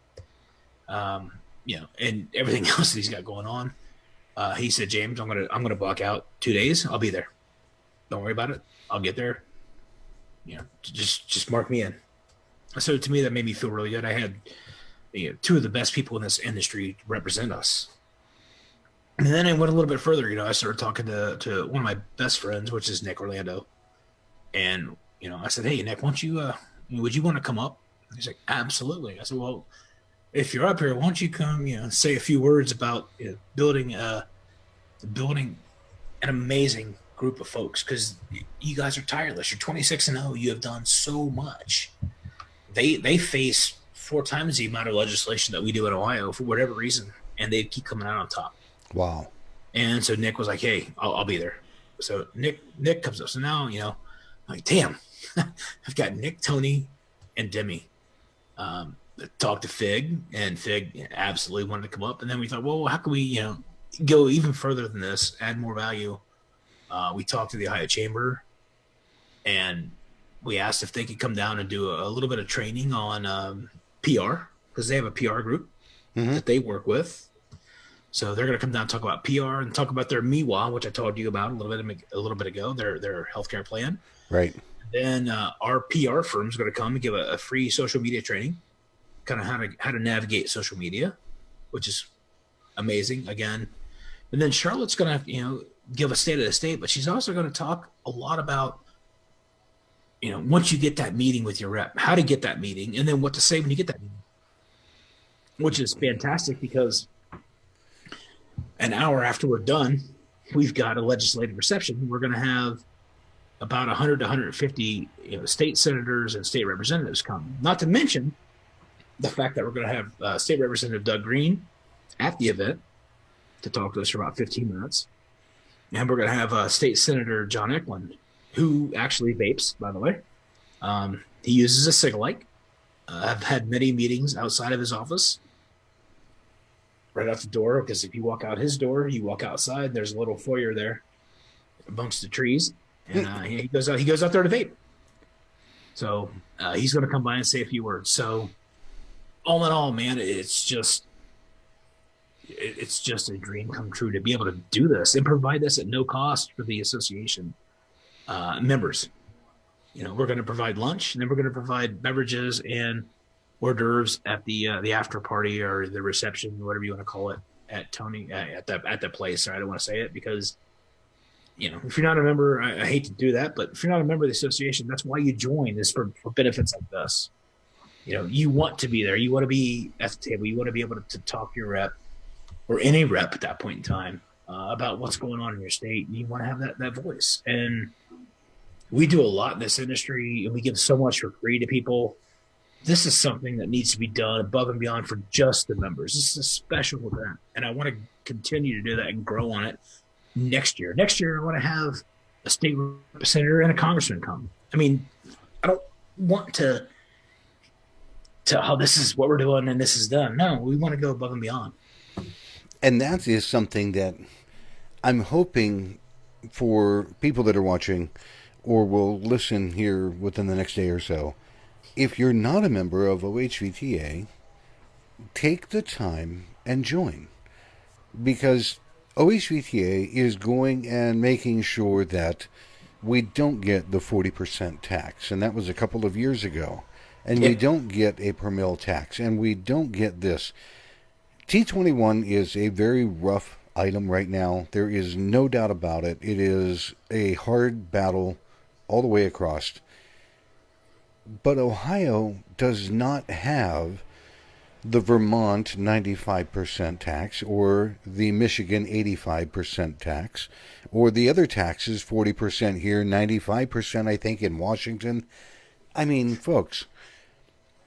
and everything else that he's got going on, he said, James, I'm gonna block out 2 days. I'll be there. Don't worry about it. I'll get there. Just mark me in. So to me, that made me feel really good. I had 2 of the best people in this industry represent us. And then I went a little bit further. I started talking to one of my best friends, which is Nick Orlando. And, I said, hey, Nick, would you want to come up? He's like, absolutely. I said, well, if you're up here, why don't you come, say a few words about building an amazing group of folks, because you guys are tireless. You're 26-0. You have done so much. They face 4 times the amount of legislation that we do in Ohio for whatever reason, and they keep coming out on top. Wow. And so Nick was like, hey, I'll be there. So Nick comes up. So now, I'm like, damn, I've got Nick, Tony, and Demi. Talked to Fig, and Fig absolutely wanted to come up. And then we thought, well, how can we, go even further than this, add more value? We talked to the Ohio Chamber, and we asked if they could come down and do a little bit of training on PR, because they have a PR group that they work with. So they're going to come down and talk about PR and talk about their MIWA, which I told you about a little bit ago, their healthcare plan. Right. Then our PR firm is going to come and give a free social media training, kind of how to navigate social media, which is amazing again. And then Charlotte's going to, give a state of the state, but she's also going to talk a lot about, once you get that meeting with your rep, how to get that meeting, and then what to say when you get that meeting, which is fantastic because an hour after we're done, we've got a legislative reception. We're going to have about 100 to 150 state senators and state representatives come, not to mention the fact that we're going to have State Representative Doug Green at the event to talk to us for about 15 minutes. And we're going to have State Senator John Eklund, who actually vapes, by the way. He uses a Cigalike. I've had many meetings outside of his office, right out the door, because if you walk out his door, you walk outside, there's a little foyer there amongst the trees. And he goes out there to vape. So he's going to come by and say a few words. So all in all, man, it's just a dream come true to be able to do this and provide this at no cost for the association members. We're going to provide lunch, and then we're going to provide beverages and hors d'oeuvres at the after party or the reception, whatever you want to call it, at Tony at the place. I don't want to say it because if you're not a member, I hate to do that, but if you're not a member of the association, that's why you join, is for benefits like this. You want to be there. You want to be at the table. You want to be able to talk to your rep or any rep at that point in time about what's going on in your state. And you want to have that voice. And we do a lot in this industry, and we give so much for free to people. This is something that needs to be done above and beyond for just the members. This is a special event, and I want to continue to do that and grow on it next year. Next year, I want to have a state senator and a congressman come. I mean, I don't want to this is what we're doing and this is done. No, we want to go above and beyond. And that is something that I'm hoping for people that are watching or will listen here within the next day or so. If you're not a member of OHVTA, take the time and join. Because OHVTA is going and making sure that we don't get the 40% tax. And that was a couple of years ago. And we don't get a per mil tax. And we don't get this. T21 is a very rough item right now. There is no doubt about it. It is a hard battle all the way across. But Ohio does not have the Vermont 95% tax or the Michigan 85% tax or the other taxes, 40% here, 95% I think in Washington. I mean, folks,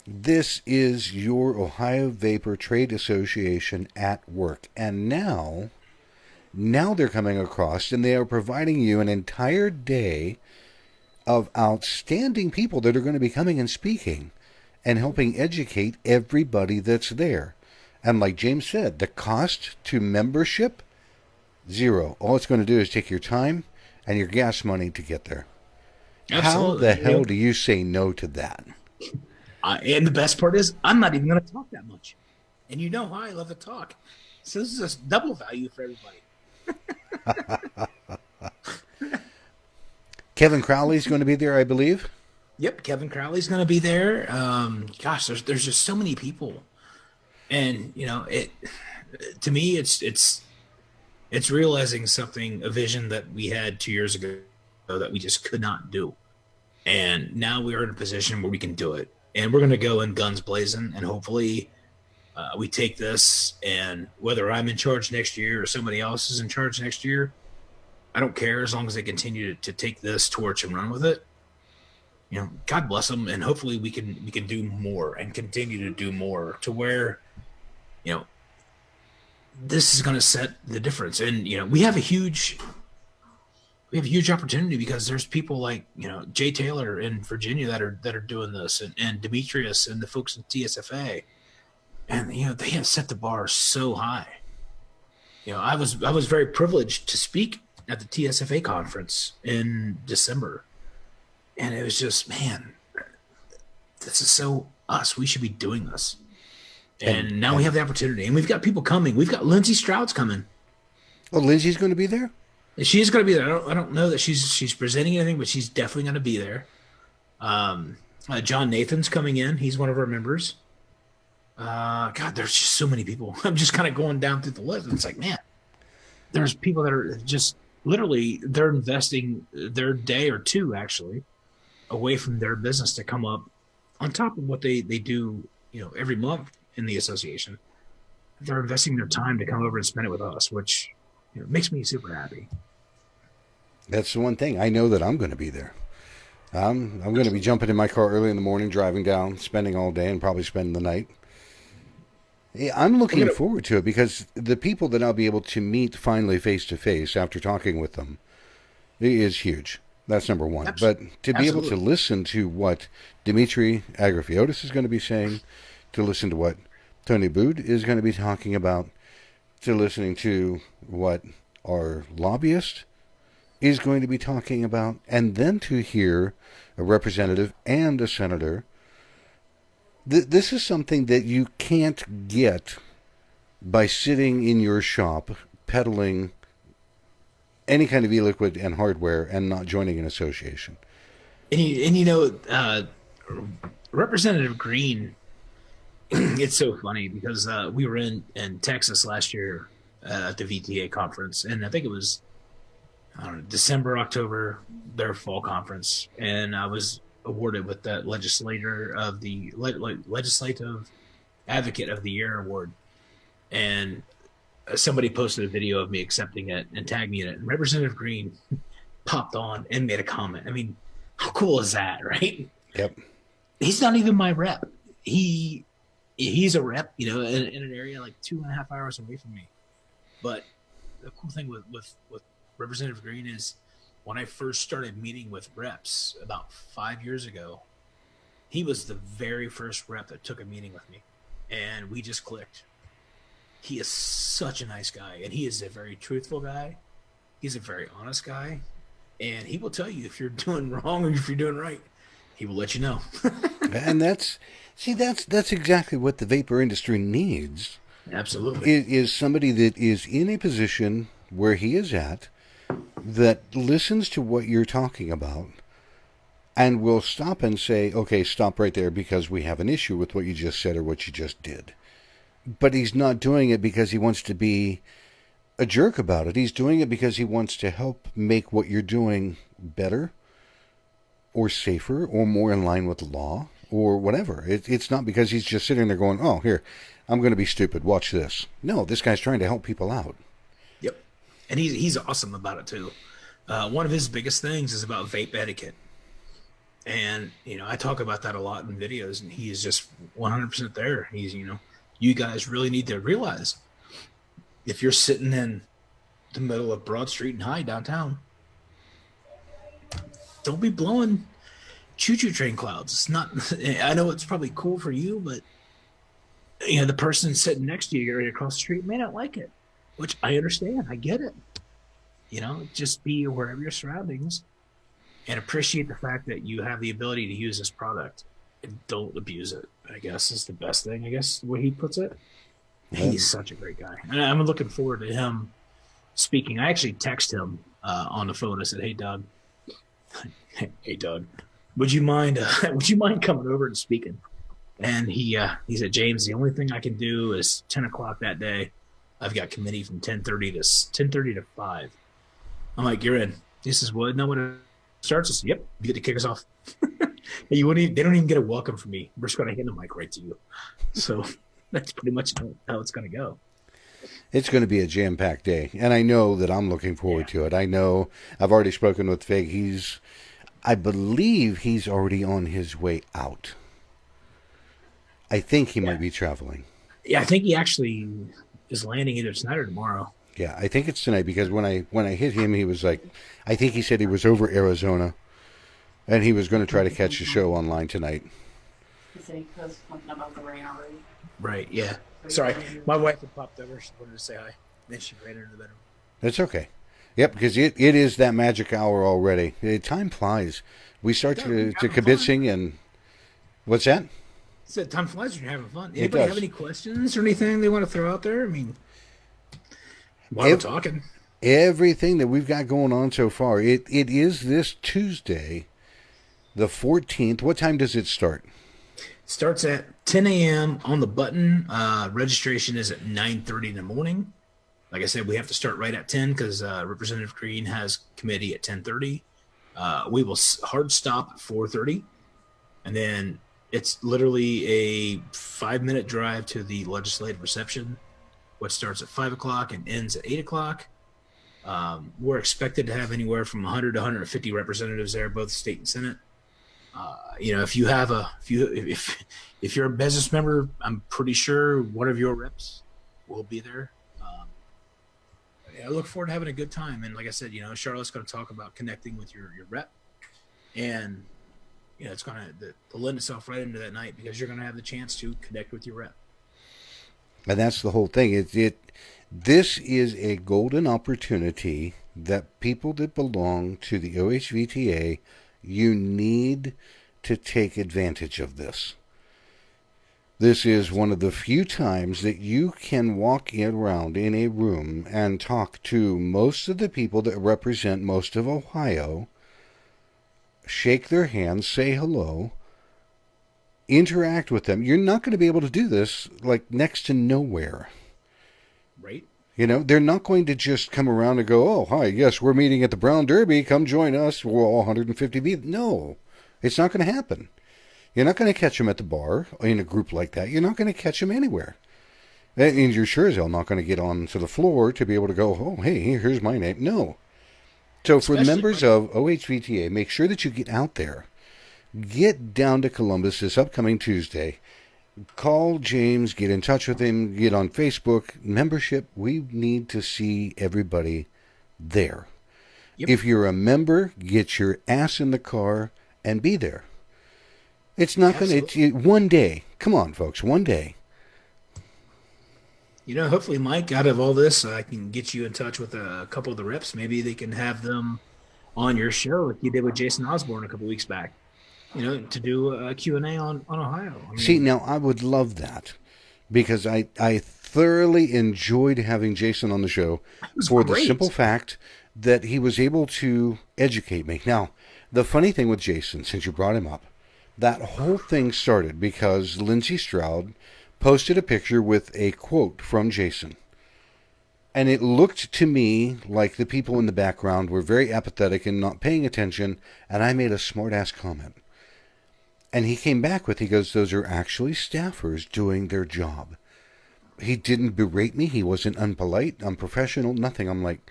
this is your Ohio Vapor Trade Association at work. And now they're coming across and they are providing you an entire day of outstanding people that are going to be coming and speaking and helping educate everybody that's there. And like James said, the cost to membership, $0. All it's going to do is take your time and your gas money to get there. Absolutely. How the hell do you say no to that? And the best part is, I'm not even going to talk that much. And you know how I love to talk. So this is a double value for everybody. Kevin Crowley's going to be there, I believe. Yep, Kevin Crowley's going to be there. Gosh, there's just so many people, and to me, it's realizing something, a vision that we had 2 years ago that we just could not do, and now we are in a position where we can do it, and we're going to go in guns blazing, and hopefully, we take this, and whether I'm in charge next year or somebody else is in charge next year, I don't care as long as they continue to take this torch and run with it. God bless them, and hopefully we can do more and continue to do more to where, this is going to set the difference. And we have a huge opportunity because there's people like Jay Taylor in Virginia that are doing this, and Demetrius and the folks in TSFA, and they have set the bar so high. I was very privileged to speak at the TSFA conference in December. And it was just, man, this is so us. We should be doing this. And now we have the opportunity. And we've got people coming. We've got Lindsay Stroud's coming. Oh, Lindsay's going to be there? She's going to be there. I don't know that she's presenting anything, but she's definitely going to be there. John Nathan's coming in. He's one of our members. God, there's just so many people. I'm just kind of going down through the list. It's like, man, there's people that are just literally they're investing their day or two actually away from their business to come up on top of what they do, every month in the association. They're investing their time to come over and spend it with us, which makes me super happy. That's the one thing. I know that I'm going to be there. I'm going to be jumping in my car early in the morning, driving down, spending all day, and probably spending the night. I'm looking forward to it because the people that I'll be able to meet finally face-to-face after talking with them is huge. That's number one. But to be able to listen to what Dimitri Agrafiotis is going to be saying, to listen to what Tony Bood is going to be talking about, to listening to what our lobbyist is going to be talking about, and then to hear a representative and a senator. This is something that you can't get by sitting in your shop peddling any kind of e-liquid and hardware and not joining an association. And Representative Green, it's so funny because we were in Texas last year at the VTA conference, and I think it was December, October, their fall conference, and I was awarded with that legislator of the legislative advocate of the year award, and somebody posted a video of me accepting it and tagged me in it, and Representative Green popped on and made a comment. I mean, how cool is that, right? Yep. He's not even my rep. He's a rep, in an area like 2.5 hours away from me. But the cool thing with Representative Green is when I first started meeting with reps about 5 years ago, he was the very first rep that took a meeting with me, and we just clicked. He is such a nice guy, and he is a very truthful guy. He's a very honest guy, and he will tell you if you're doing wrong or if you're doing right. He will let you know. And that's exactly what the vapor industry needs. Absolutely. Is somebody that is in a position where he is at, that listens to what you're talking about and will stop and say, okay, stop right there because we have an issue with what you just said or what you just did. But he's not doing it because he wants to be a jerk about it. He's doing it because he wants to help make what you're doing better or safer or more in line with the law or whatever. It's not because he's just sitting there going, oh, here, I'm going to be stupid. Watch this. No, this guy's trying to help people out. Yep. And he's awesome about it, too. One of his biggest things is about vape etiquette. And, I talk about that a lot in videos, and he is just 100% there. He's, you guys really need to realize if you're sitting in the middle of Broad Street and High downtown, don't be blowing choo-choo train clouds. It's not, I know it's probably cool for you, but, the person sitting next to you or across the street may not like it, which I understand. I get it. Just be aware of your surroundings and appreciate the fact that you have the ability to use this product and don't abuse it, I guess is the best thing, the way he puts it. He's such a great guy. And I'm looking forward to him speaking. I actually texted him on the phone. I said, hey, Doug, would you mind coming over and speaking? And he said, James, the only thing I can do is 10 o'clock that day. I've got committee from 10:30 to 5. I'm like, you're in. He says, well, no, when it starts, I said, yep, you get to kick us off. They don't even get a welcome from me. We're just going to hand the mic right to you. So that's pretty much how it's going to go. It's going to be a jam-packed day, and I know that I'm looking forward to it. I know I've already spoken with Fig. I believe he's already on his way out. I think he might be traveling. Yeah, I think he actually is landing either tonight or tomorrow. Yeah, I think it's tonight because when I hit him, he was like, I think he said he was over Arizona, and he was going to try to catch the show online tonight. He said he was something about the rain already. Right, yeah. Sorry, my wife had popped over. She wanted to say hi. Then she ran into the bedroom. That's okay. Yep, because it is that magic hour already. Time flies. We start to kibitzing and... What's that? I said time flies when you're having fun. Anybody have any questions or anything they want to throw out there? I mean, while we're talking. Everything that we've got going on so far. It is this Tuesday, the 14th. What time does it start? Starts at 10 a.m. on the button. Registration is at 9:30 in the morning. Like I said, we have to start right at 10 because Representative Green has committee at 10:30. We will hard stop at 4:30, and then it's literally a 5-minute drive to the legislative reception, which starts at 5 o'clock and ends at 8 o'clock. We're expected to have anywhere from 100 to 150 representatives there, both state and Senate. If you're a business member, I'm pretty sure one of your reps will be there. I look forward to having a good time. And like I said, Charlotte's going to talk about connecting with your rep, and it's going to lend itself right into that night because you're going to have the chance to connect with your rep. And that's the whole thing. This is a golden opportunity that people that belong to the OHVTA, you need to take advantage of this. This is one of the few times that you can walk around in a room and talk to most of the people that represent most of Ohio, shake their hands, say hello, interact with them. You're not going to be able to do this like next to nowhere. Right. They're not going to just come around and go, oh, hi, yes, we're meeting at the Brown Derby. Come join us. We're all 150 people. No, it's not going to happen. You're not going to catch them at the bar in a group like that. You're not going to catch them anywhere. And you're sure as hell not going to get on to the floor to be able to go, oh, hey, here's my name. No. So for members of OHVTA, make sure that you get out there. Get down to Columbus this upcoming Tuesday. Call James, get in touch with him, get on Facebook. Membership, we need to see everybody there. Yep. If you're a member, get your ass in the car and be there. It's not going to, one day. Come on, folks, one day. Hopefully, Mike, out of all this, I can get you in touch with a couple of the reps. Maybe they can have them on your show like you did with Jason Osborne a couple weeks back, to do a Q&A on Ohio. See, now, I would love that because I thoroughly enjoyed having Jason on the show for the simple fact that he was able to educate me. Now, the funny thing with Jason, since you brought him up, that whole thing started because Lindsey Stroud posted a picture with a quote from Jason. And it looked to me like the people in the background were very apathetic and not paying attention, and I made a smart-ass comment. And he came back with, he goes, those are actually staffers doing their job. He didn't berate me. He wasn't unpolite, unprofessional, nothing. I'm like,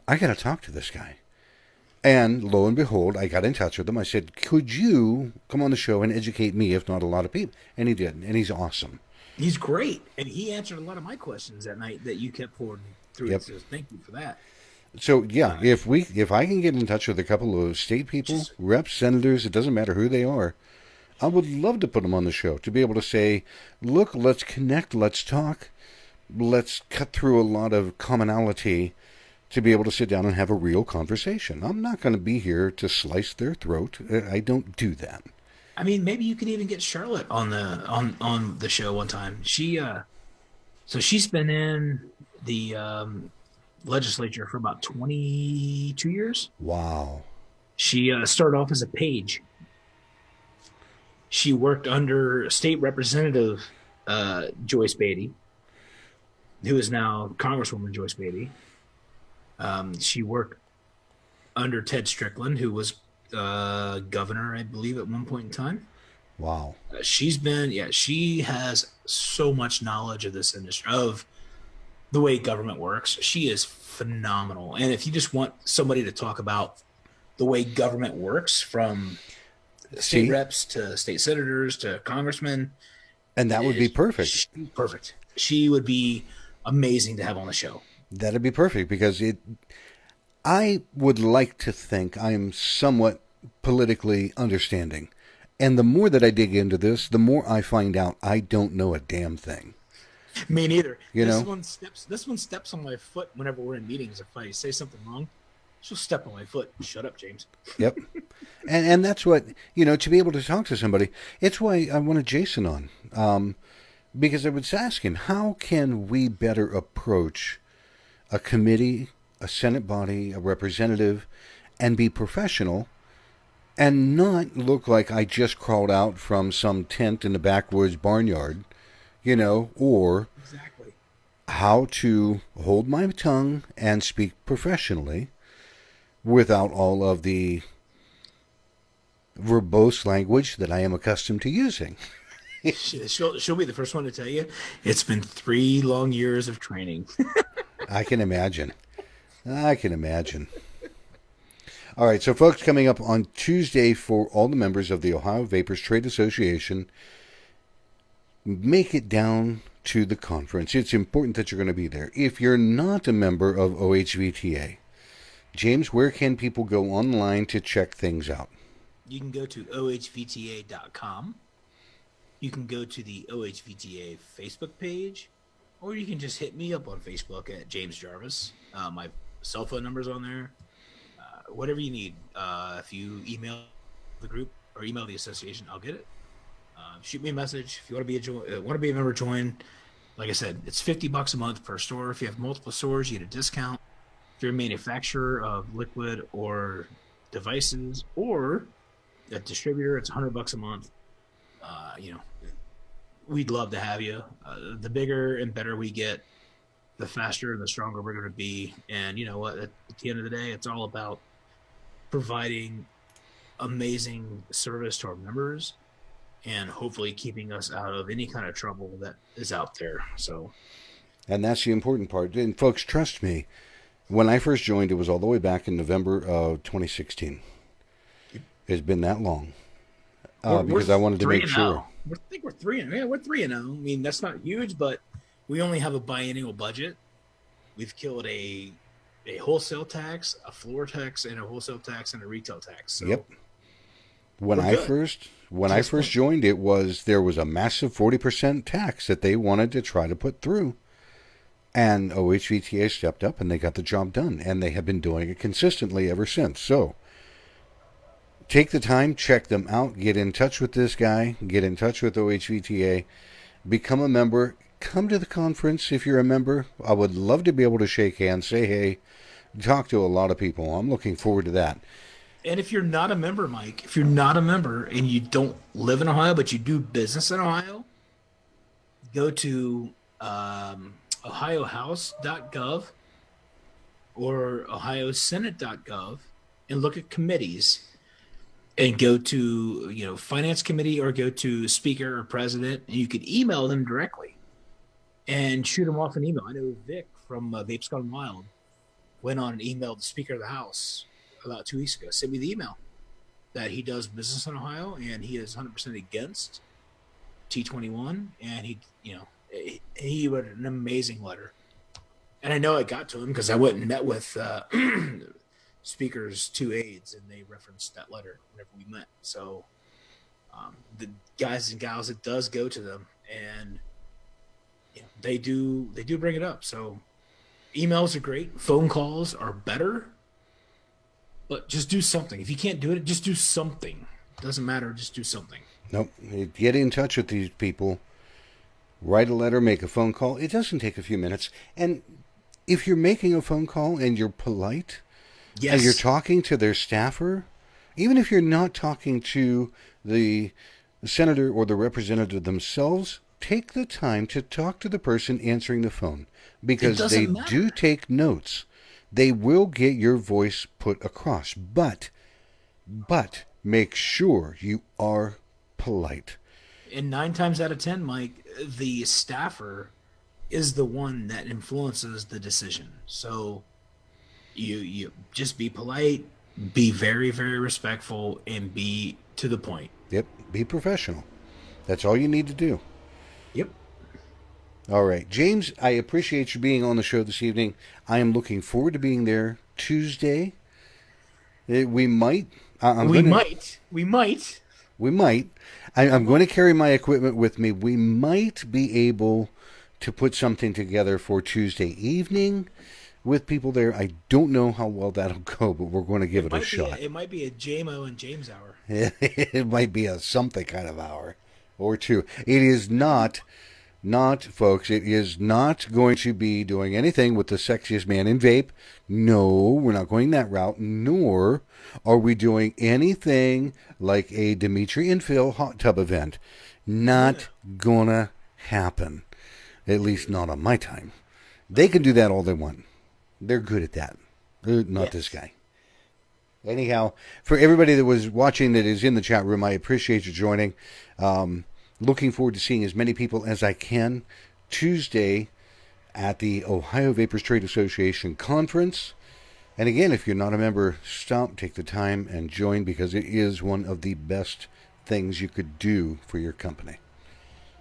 I got to talk to this guy. And lo and behold, I got in touch with him. I said, could you come on the show and educate me, if not a lot of people? And he did. And he's awesome. He's great. And he answered a lot of my questions that night that you kept forwarding through. Yep. So thank you for that. So, yeah, if I can get in touch with a couple of state people, reps, senators, it doesn't matter who they are, I would love to put them on the show to be able to say, look, let's connect, let's talk, let's cut through a lot of commonality to be able to sit down and have a real conversation. I'm not going to be here to slice their throat. I don't do that. I mean, maybe you could even get Charlotte on the show one time. She's been in the legislature for about 22 years. Wow. She started off as a page. She worked under State Representative Joyce Beatty, who is now Congresswoman Joyce Beatty. She worked under Ted Strickland, who was governor, I believe, at one point in time. Wow. She has so much knowledge of this industry, of the way government works. She is phenomenal. And if you just want somebody to talk about the way government works, from state reps to state senators to congressmen. And that would be perfect. Perfect. She would be amazing to have on the show. That'd be perfect because I would like to think I am somewhat politically understanding. And the more that I dig into this, the more I find out I don't know a damn thing. Me neither. This one steps on my foot whenever we're in meetings. If I say something wrong, she'll step on my foot. Shut up, James. Yep. And that's what, to be able to talk to somebody, it's why I wanted Jason on. Because I was asking, how can we better approach a committee, a Senate body, a representative, and be professional and not look like I just crawled out from some tent in the backwoods barnyard, or exactly. how to hold my tongue and speak professionally without all of the verbose language that I am accustomed to using. She'll be the first one to tell you it's been 3 long years of training. I can imagine. All right, so folks, coming up on Tuesday for all the members of the Ohio Vapors Trade Association, make it down to the conference. It's important that you're going to be there. If you're not a member of OHVTA, James, where can people go online to check things out? You can go to OHVTA.com. You can go to the OHVTA Facebook page, or you can just hit me up on Facebook at James Jarvis. My cell phone number's on there. Whatever you need. If you email the group or email the association, I'll get it. Shoot me a message if you want to be a member. Join. Like I said, it's $50 a month per store. If you have multiple stores, you get a discount. If you're a manufacturer of liquid or devices or a distributor, it's $100 a month. We'd love to have you. The bigger and better we get, the faster and the stronger we're going to be. And you know what? At the end of the day, it's all about providing amazing service to our members and hopefully keeping us out of any kind of trouble that is out there. So, and that's the important part. And folks, trust me, when I first joined, it was all the way back in November of 2016. It's been that long because I wanted to make sure. I think we're 3-0. Yeah, we're 3-0. I mean, that's not huge, but we only have a biannual budget. We've killed a wholesale tax, a floor tax, and a wholesale tax, and a retail tax. So yep. When I first joined, there was a massive 40% tax that they wanted to try to put through, and OHVTA stepped up and they got the job done, and they have been doing it consistently ever since. So take the time, check them out, get in touch with this guy, get in touch with OHVTA, become a member, come to the conference if you're a member. I would love to be able to shake hands, say hey, talk to a lot of people. I'm looking forward to that. And if you're not a member, Mike, if you're not a member and you don't live in Ohio, but you do business in Ohio, go to ohiohouse.gov or ohiosenate.gov and look at committees and go to, finance committee or go to speaker or president, and you could email them directly and shoot them off an email. I know Vic from Vapes Gone Wild went on and emailed the Speaker of the House about 2 weeks ago. Sent me the email that he does business in Ohio and he is 100% against T21, and he wrote an amazing letter. And I know I got to him because I went and met with Speaker's 2 aides, and they referenced that letter whenever we met. So the guys and gals, it does go to them, and they do bring it up. So emails are great. Phone calls are better, but just do something. If you can't do it, just do something. It doesn't matter. Just do something. Nope. Get in touch with these people. Write a letter, make a phone call. It doesn't take a few minutes. And if you're making a phone call and you're polite, yes, and you're talking to their staffer, even if you're not talking to the senator or the representative themselves, take the time to talk to the person answering the phone, because they do take notes. They will get your voice put across, but make sure you are polite. And 9 times out of 10, Mike, the staffer is the one that influences the decision. So you just be polite, be very, very respectful, and be to the point. Yep, be professional. That's all you need to do. Yep. All right, James, I appreciate you being on the show this evening. I am looking forward to being there Tuesday. We might. We might. I'm going to carry my equipment with me. We might be able to put something together for Tuesday evening with people there. I don't know how well that'll go, but we're going to give it a shot. It might be a JMO and James hour. It might be a something kind of hour or two. It is not, folks, it is not going to be doing anything with the sexiest man in vape. No, we're not going that route, nor are we doing anything like a Dimitri and Phil hot tub event. Not gonna happen. At least not on my time. They can do that all they want. They're good at that. They're not Yes. this guy. Anyhow, for everybody that was watching that is in the chat room, I appreciate you joining. Looking forward to seeing as many people as I can Tuesday at the Ohio Vapors Trade Association Conference. And again, if you're not a member, stop, take the time, and join, because it is one of the best things you could do for your company.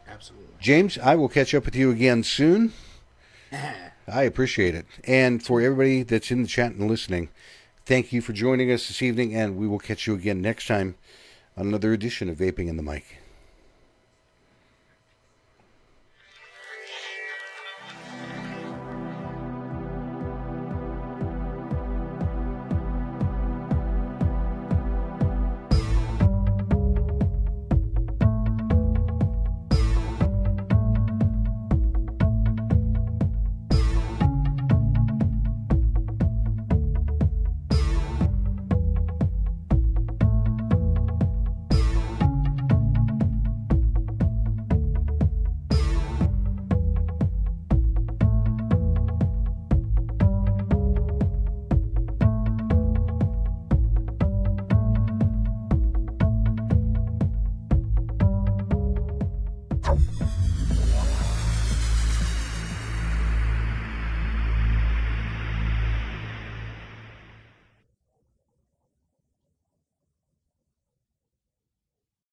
Absolutely. James, I will catch up with you again soon. I appreciate it. And for everybody that's in the chat and listening, thank you for joining us this evening, and we will catch you again next time on another edition of Vaping in the Mic.